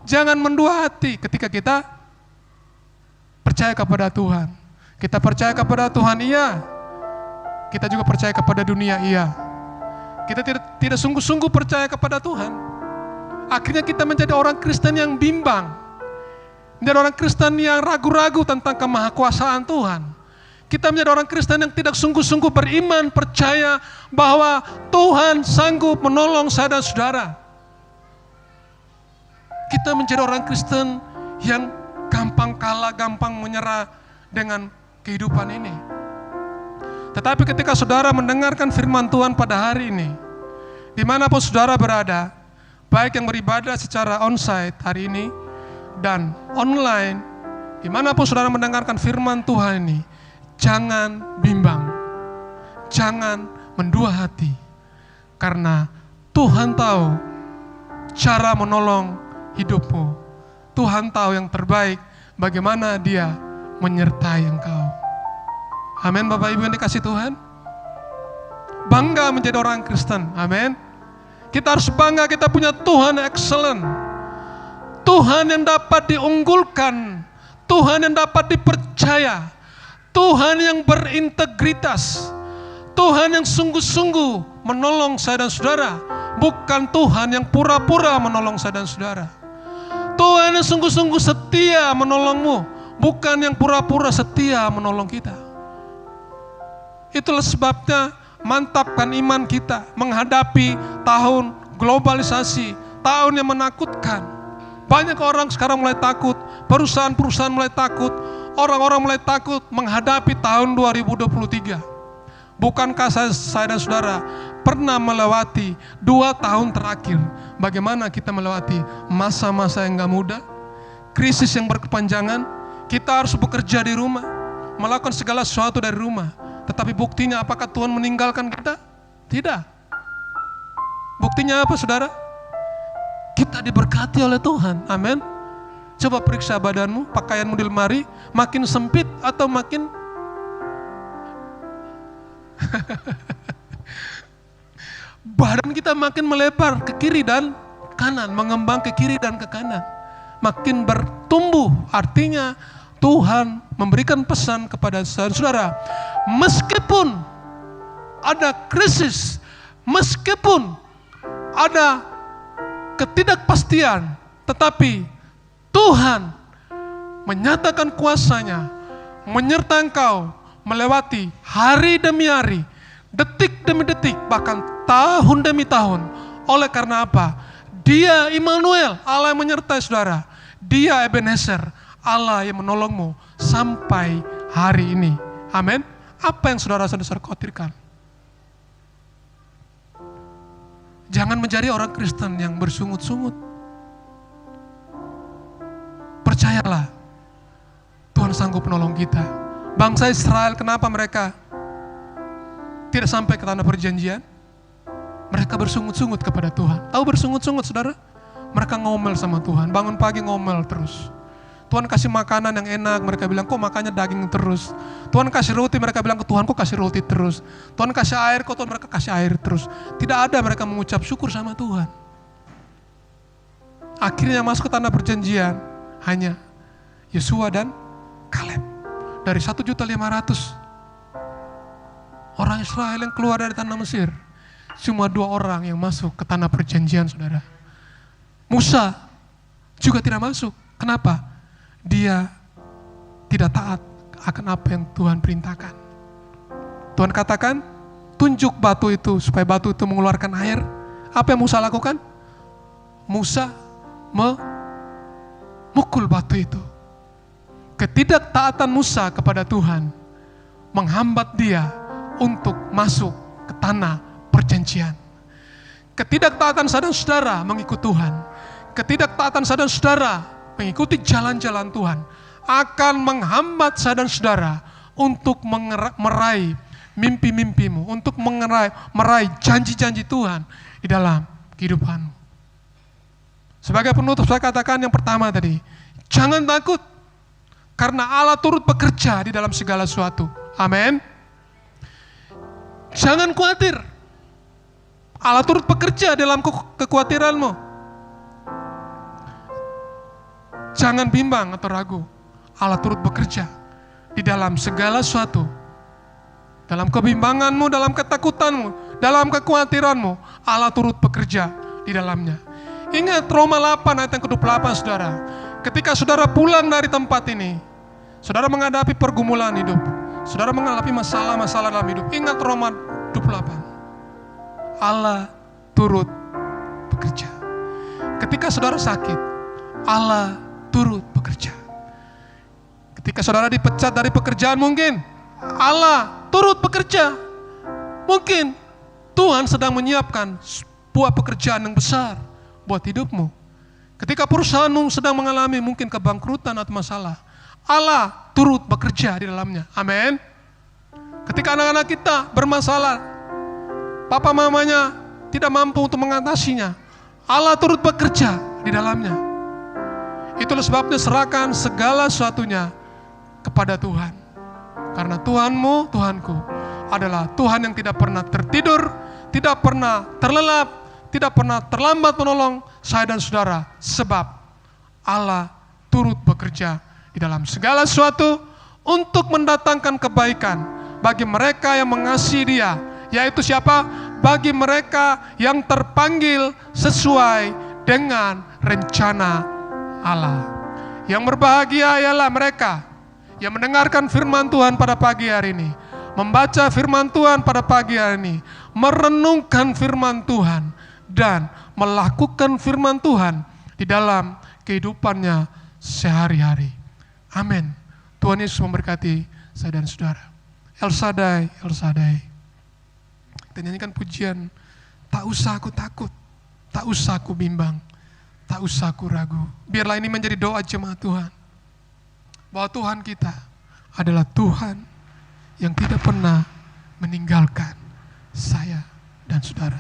Jangan mendua hati ketika kita percaya kepada Tuhan. Kita percaya kepada Tuhan, iya. Kita juga percaya kepada dunia, iya. Kita tidak sungguh-sungguh percaya kepada Tuhan. Akhirnya kita menjadi orang Kristen yang bimbang. Menjadi orang Kristen yang ragu-ragu tentang kemahakuasaan Tuhan. Kita menjadi orang Kristen yang tidak sungguh-sungguh beriman, percaya bahwa Tuhan sanggup menolong saya dan saudara. Kita menjadi orang Kristen yang gampang kalah, gampang menyerah dengan kehidupan ini. Tetapi ketika saudara mendengarkan firman Tuhan pada hari ini, dimanapun saudara berada, baik yang beribadah secara onsite hari ini, dan online, dimanapun saudara mendengarkan firman Tuhan ini, jangan bimbang, jangan mendua hati, karena Tuhan tahu cara menolong hidupmu. Tuhan tahu yang terbaik, bagaimana Dia menyertai engkau. Amin Bapak Ibu yang dikasih Tuhan. Bangga menjadi orang Kristen, amin. Kita harus bangga kita punya Tuhan yang excellent. Tuhan yang dapat diunggulkan. Tuhan yang dapat dipercaya. Tuhan yang berintegritas. Tuhan yang sungguh-sungguh menolong saya dan saudara. Bukan Tuhan yang pura-pura menolong saya dan saudara. Tuhan yang sungguh-sungguh setia menolongmu. Bukan yang pura-pura setia menolong kita. Itulah sebabnya mantapkan iman kita menghadapi tahun globalisasi, tahun yang menakutkan. Banyak orang sekarang mulai takut, perusahaan-perusahaan mulai takut, orang-orang mulai takut menghadapi tahun 2023. Bukankah saya dan saudara pernah melewati 2 tahun terakhir? Bagaimana kita melewati masa-masa yang gak mudah, krisis yang berkepanjangan. Kita harus bekerja di rumah, melakukan segala sesuatu dari rumah. Tetapi buktinya apakah Tuhan meninggalkan kita? Tidak. Buktinya apa saudara? Kita diberkati oleh Tuhan. Amin. Coba periksa badanmu, pakaianmu di lemari, makin sempit atau makin badan kita makin melebar ke kiri dan kanan, mengembang ke kiri dan ke kanan, makin bertumbuh. Artinya Tuhan memberikan pesan kepada saudara, meskipun ada krisis, meskipun ada ketidakpastian, tetapi Tuhan menyatakan kuasa-Nya menyertai engkau melewati hari demi hari, detik demi detik, bahkan tahun demi tahun. Oleh karena apa? Dia Immanuel, Allah yang menyertai saudara. Dia Ebenezer, Allah yang menolongmu sampai hari ini. Amin. Apa yang saudara-saudara khawatirkan? Jangan menjadi orang Kristen yang bersungut-sungut. Percayalah, Tuhan sanggup menolong kita. Bangsa Israel, kenapa mereka tidak sampai ke tanah perjanjian? Mereka bersungut-sungut kepada Tuhan. Tahu bersungut-sungut saudara? Mereka ngomel sama Tuhan, bangun pagi ngomel terus. Tuhan kasih makanan yang enak, mereka bilang kok makannya daging terus. Tuhan kasih roti, mereka bilang ke Tuhan kok kasih roti terus. Tuhan kasih air, kok Tuhan mereka kasih air terus. Tidak ada mereka mengucap syukur sama Tuhan. Akhirnya masuk ke tanah perjanjian hanya Yosua dan Kaleb. Dari 1.500.000 orang Israel yang keluar dari tanah Mesir, cuma 2 orang yang masuk ke tanah perjanjian saudara. Musa juga tidak masuk. Kenapa? Dia tidak taat akan apa yang Tuhan perintahkan. Tuhan katakan, tunjuk batu itu supaya batu itu mengeluarkan air. Apa yang Musa lakukan? Musa memukul batu itu. Ketidaktaatan Musa kepada Tuhan menghambat dia untuk masuk ke tanah perjanjian. Ketidaktaatan saudara-saudara mengikut Tuhan, ketidaktaatan saudara-saudara mengikuti jalan-jalan Tuhan akan menghambat saudara-saudara untuk meraih mimpi-mimpimu, untuk meraih janji-janji Tuhan di dalam kehidupanmu. Sebagai penutup saya katakan yang pertama tadi, jangan takut karena Allah turut bekerja di dalam segala sesuatu. Amin. Jangan khawatir, Allah turut bekerja dalam kekhawatiranmu. Jangan bimbang atau ragu, Allah turut bekerja di dalam segala sesuatu. Dalam kebimbanganmu, dalam ketakutanmu, dalam kekhawatiranmu, Allah turut bekerja di dalamnya. Ingat Roma 8 ayat yang ke-28 saudara. Ketika saudara pulang dari tempat ini, saudara menghadapi pergumulan hidup, saudara mengalami masalah-masalah dalam hidup. Ingat Roma 28. Allah turut bekerja. Ketika saudara sakit, Allah turut bekerja. Ketika saudara dipecat dari pekerjaan mungkin, Allah turut bekerja. Mungkin Tuhan sedang menyiapkan sebuah pekerjaan yang besar buat hidupmu. Ketika perusahaanmu sedang mengalami mungkin kebangkrutan atau masalah, Allah turut bekerja di dalamnya. Amin. Ketika anak-anak kita bermasalah, papa mamanya tidak mampu untuk mengatasinya, Allah turut bekerja di dalamnya. Itulah sebabnya serahkan segala sesuatunya kepada Tuhan. Karena Tuhanmu, Tuhanku adalah Tuhan yang tidak pernah tertidur, tidak pernah terlelap, tidak pernah terlambat menolong saya dan saudara, sebab Allah turut bekerja di dalam segala sesuatu untuk mendatangkan kebaikan bagi mereka yang mengasihi Dia, yaitu siapa? Bagi mereka yang terpanggil sesuai dengan rencana Allah. Yang berbahagia ialah mereka yang mendengarkan firman Tuhan pada pagi hari ini, membaca firman Tuhan pada pagi hari ini, merenungkan firman Tuhan, dan melakukan firman Tuhan di dalam kehidupannya sehari-hari. Amin. Tuhan Yesus memberkati saya dan saudara. El Shaddai, El Shaddai. Kita nyanyikan pujian, tak usah aku takut, tak usah aku bimbang, tak usah aku ragu. Biarlah ini menjadi doa jemaat Tuhan, bahwa Tuhan kita adalah Tuhan yang tidak pernah meninggalkan saya dan saudara.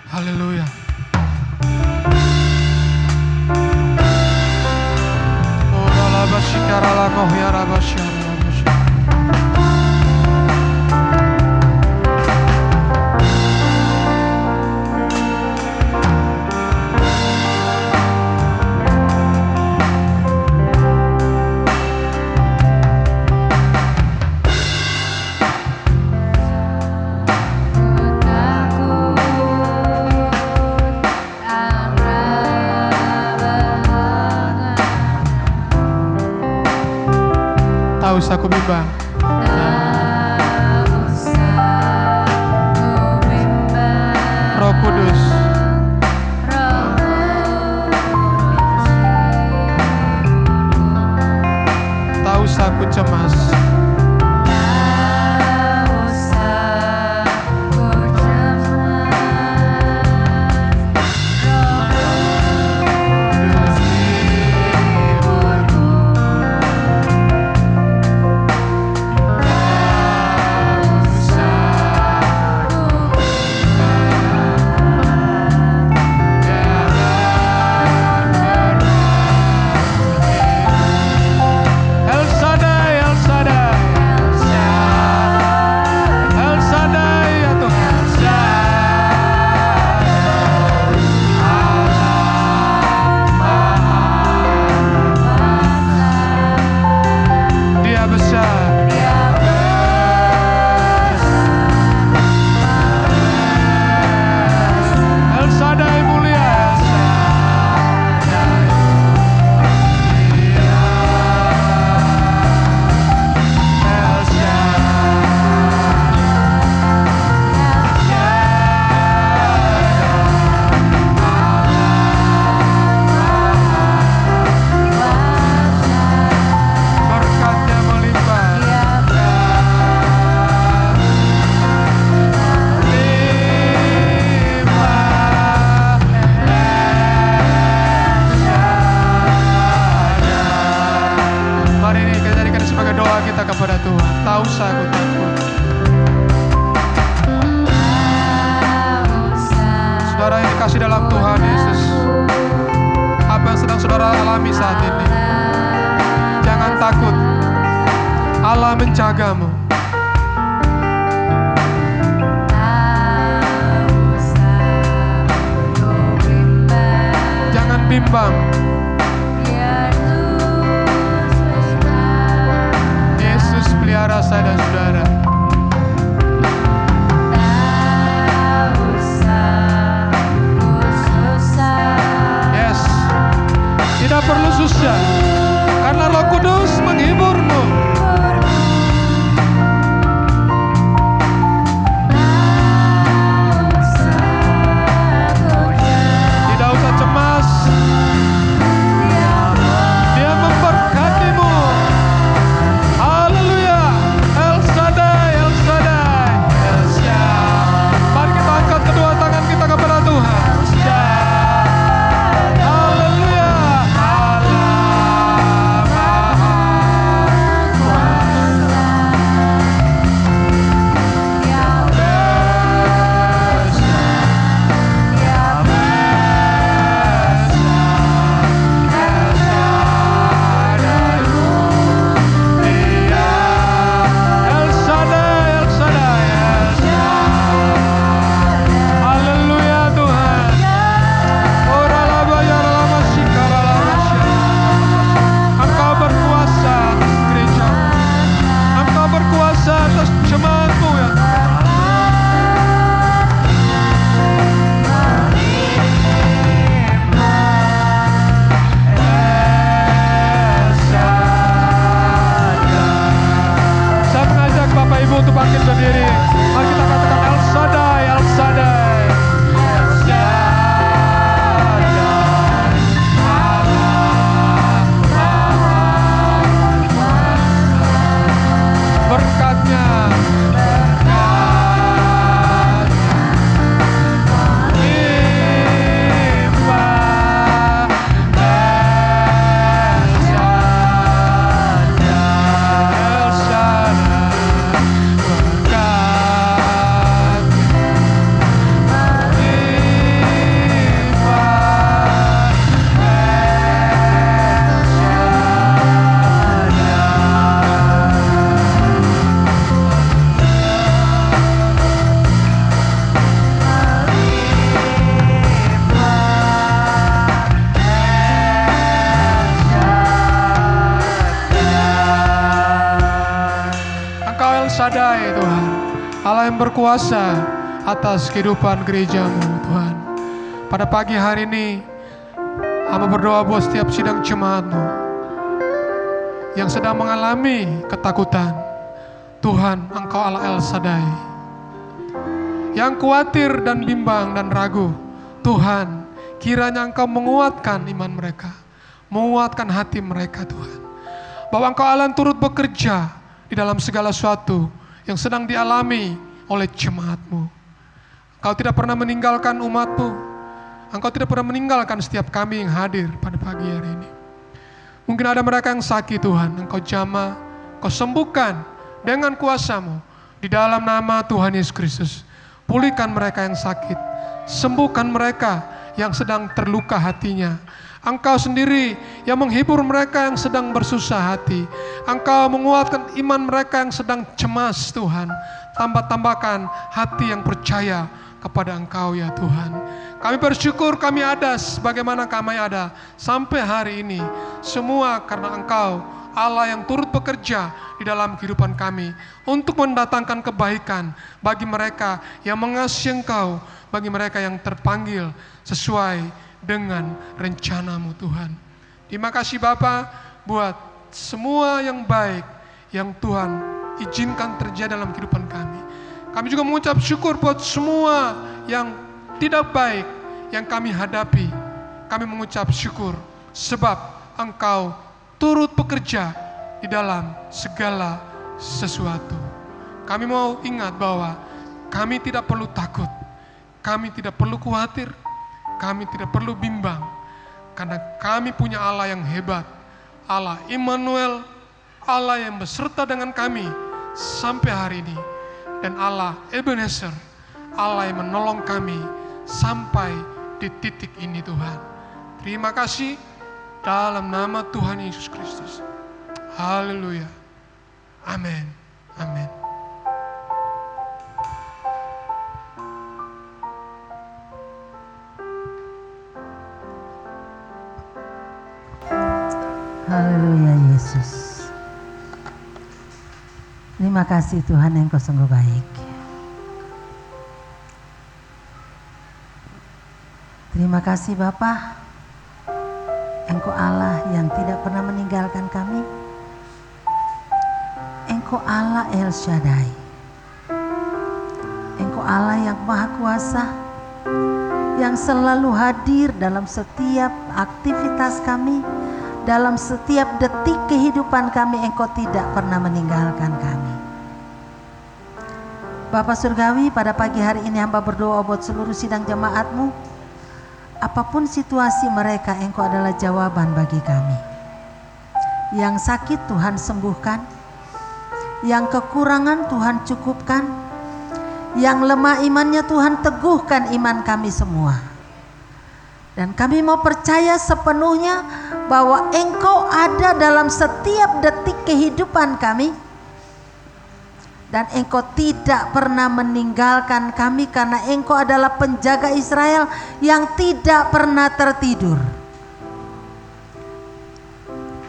Haleluya. Oh, ralabasyikara mohya rabasyara. Tak usah aku bimbang, Roh Kudus, tak usah aku cemas. Kepada Tuhan, tak usah aku takut. Saudara yang dikasih dalam Tuhan Yesus, apa yang sedang saudara alami saat ini, jangan takut. Allah menjagamu. Jangan bimbang. Pelihara saya dan saudara. Yes, tidak perlu susah, karena Roh Kudus menghiburmu. Tidak usah cemas. Dia memberkatimu. bangkit berdiri. Mari kita katakan El Shaddai, El Shaddai. El Shaddai, berkatnya Shaddai Tuhan, Allah yang berkuasa atas kehidupan gerejamu Tuhan. Pada pagi hari ini, hamba berdoa buat setiap sidang jemaatmu yang sedang mengalami ketakutan. Tuhan, Engkau Allah El Shaddai. Yang khawatir dan bimbang dan ragu, Tuhan, kiranya Engkau menguatkan iman mereka, menguatkan hati mereka Tuhan. Bahwa Engkau Allah yang turut bekerja di dalam segala sesuatu yang sedang dialami oleh jemaatmu. Engkau tidak pernah meninggalkan umatmu. Engkau tidak pernah meninggalkan setiap kami yang hadir pada pagi hari ini. Mungkin ada mereka yang sakit Tuhan, Engkau jamah, Engkau sembuhkan dengan kuasa-Mu di dalam nama Tuhan Yesus Kristus. Pulihkan mereka yang sakit, sembuhkan mereka yang sedang terluka hatinya. Engkau sendiri yang menghibur mereka yang sedang bersusah hati. Engkau menguatkan iman mereka yang sedang cemas Tuhan. Tambah-tambahkan hati yang percaya kepada Engkau ya Tuhan. Kami bersyukur kami ada sebagaimana kami ada sampai hari ini. Semua karena Engkau Allah yang turut bekerja di dalam kehidupan kami untuk mendatangkan kebaikan bagi mereka yang mengasihi Engkau, bagi mereka yang terpanggil sesuai dengan rencana-Mu Tuhan. Terima kasih Bapa buat semua yang baik yang Tuhan izinkan terjadi dalam kehidupan kami. Kami juga mengucap syukur buat semua yang tidak baik yang kami hadapi. Kami mengucap syukur sebab Engkau turut bekerja di dalam segala sesuatu. Kami mau ingat bahwa kami tidak perlu takut, kami tidak perlu khawatir, kami tidak perlu bimbang, karena kami punya Allah yang hebat, Allah Immanuel, Allah yang beserta dengan kami sampai hari ini, dan Allah Ebenezer, Allah yang menolong kami sampai di titik ini Tuhan. Terima kasih dalam nama Tuhan Yesus Kristus. Haleluya. Amin. Amin. Haleluya Yesus. Terima kasih Tuhan yang Kau sungguh baik. Terima kasih Bapa, Engkau Allah yang tidak pernah meninggalkan kami. Engkau Allah El Shaddai. Engkau Allah yang Maha Kuasa, yang selalu hadir dalam setiap aktivitas kami, dalam setiap detik kehidupan kami. Engkau tidak pernah meninggalkan kami. Bapa Surgawi, pada pagi hari ini hamba berdoa buat seluruh sidang jemaat-Mu. Apapun situasi mereka, Engkau adalah jawaban bagi kami. Yang sakit Tuhan sembuhkan, yang kekurangan Tuhan cukupkan, yang lemah imannya Tuhan teguhkan iman kami semua. Dan kami mau percaya sepenuhnya bahwa Engkau ada dalam setiap detik kehidupan kami, dan Engkau tidak pernah meninggalkan kami, karena Engkau adalah penjaga Israel yang tidak pernah tertidur.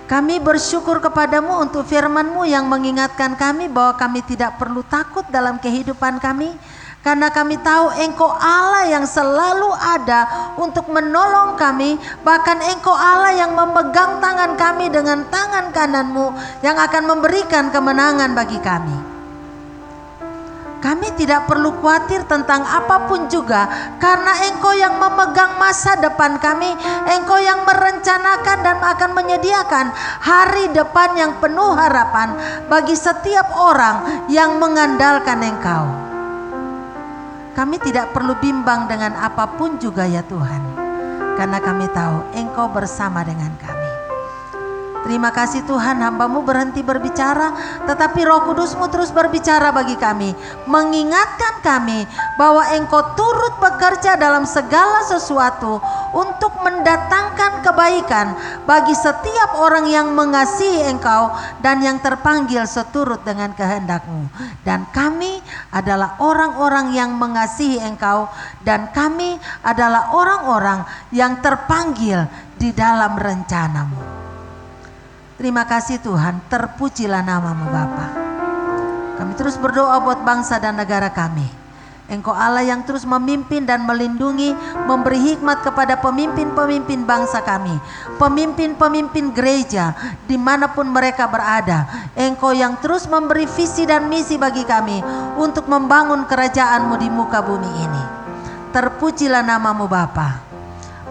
Kami bersyukur kepadamu untuk firman-Mu yang mengingatkan kami bahwa kami tidak perlu takut dalam kehidupan kami, karena kami tahu Engkau Allah yang selalu ada untuk menolong kami. Bahkan Engkau Allah yang memegang tangan kami dengan tangan kanan-Mu yang akan memberikan kemenangan bagi kami. Kami tidak perlu khawatir tentang apapun juga, karena Engkau yang memegang masa depan kami. Engkau yang merencanakan dan akan menyediakan hari depan yang penuh harapan bagi setiap orang yang mengandalkan Engkau. Kami tidak perlu bimbang dengan apapun juga ya Tuhan, karena kami tahu Engkau bersama dengan kami. Terima kasih Tuhan, hamba-Mu berhenti berbicara, tetapi Roh Kudus-Mu terus berbicara bagi kami, mengingatkan kami bahwa Engkau turut bekerja dalam segala sesuatu untuk mendatangkan kebaikan bagi setiap orang yang mengasihi Engkau dan yang terpanggil seturut dengan kehendak-Mu. Dan kami adalah orang-orang yang mengasihi Engkau, dan kami adalah orang-orang yang terpanggil di dalam rencana-Mu. Terima kasih Tuhan, terpujilah nama-Mu Bapa. Kami terus berdoa buat bangsa dan negara kami. Engkau Allah yang terus memimpin dan melindungi, memberi hikmat kepada pemimpin-pemimpin bangsa kami, pemimpin-pemimpin gereja dimanapun mereka berada. Engkau yang terus memberi visi dan misi bagi kami untuk membangun kerajaan-Mu di muka bumi ini. Terpujilah nama-Mu Bapa.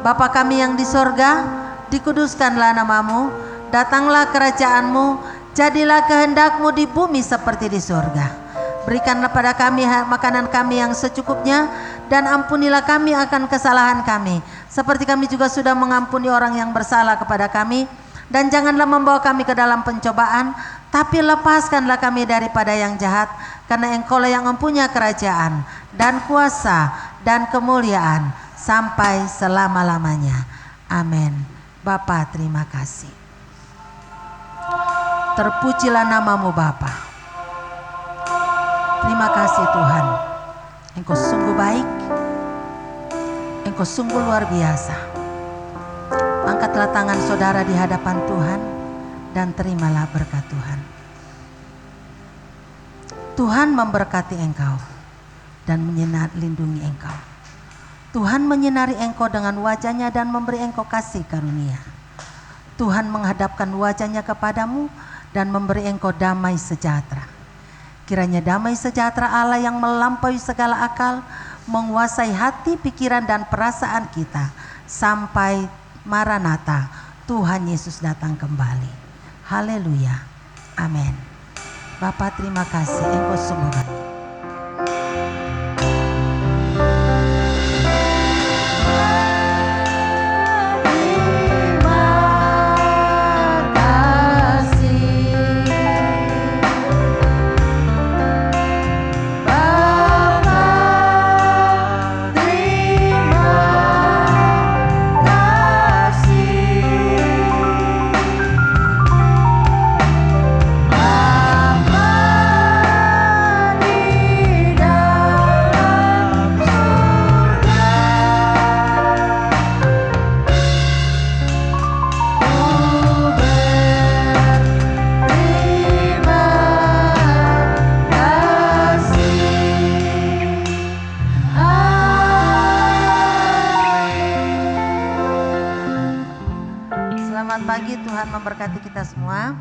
Bapa kami yang di sorga, dikuduskanlah nama-Mu. Datanglah kerajaan-Mu, jadilah kehendak-Mu di bumi seperti di surga. Berikanlah pada kami makanan kami yang secukupnya, dan ampunilah kami akan kesalahan kami, seperti kami juga sudah mengampuni orang yang bersalah kepada kami. Dan janganlah membawa kami ke dalam pencobaan, tapi lepaskanlah kami daripada yang jahat, karena Engkau-lah yang mempunyai kerajaan dan kuasa dan kemuliaan sampai selama-lamanya. Amin. Bapa, terima kasih. Terpujilah nama-Mu Bapa. Terima kasih Tuhan. Engkau sungguh baik. Engkau sungguh luar biasa. Angkatlah tangan saudara di hadapan Tuhan dan terimalah berkat Tuhan. Tuhan memberkati engkau dan lindungi engkau. Tuhan menyinari engkau dengan wajah-Nya dan memberi engkau kasih karunia. Tuhan menghadapkan wajah-Nya kepadamu dan memberi engkau damai sejahtera. Kiranya damai sejahtera Allah yang melampaui segala akal menguasai hati, pikiran dan perasaan kita sampai Maranatha, Tuhan Yesus datang kembali. Haleluya. Amin. Bapa, terima kasih, Engkau sungguh baik. Selamat pagi, Tuhan memberkati kita semua.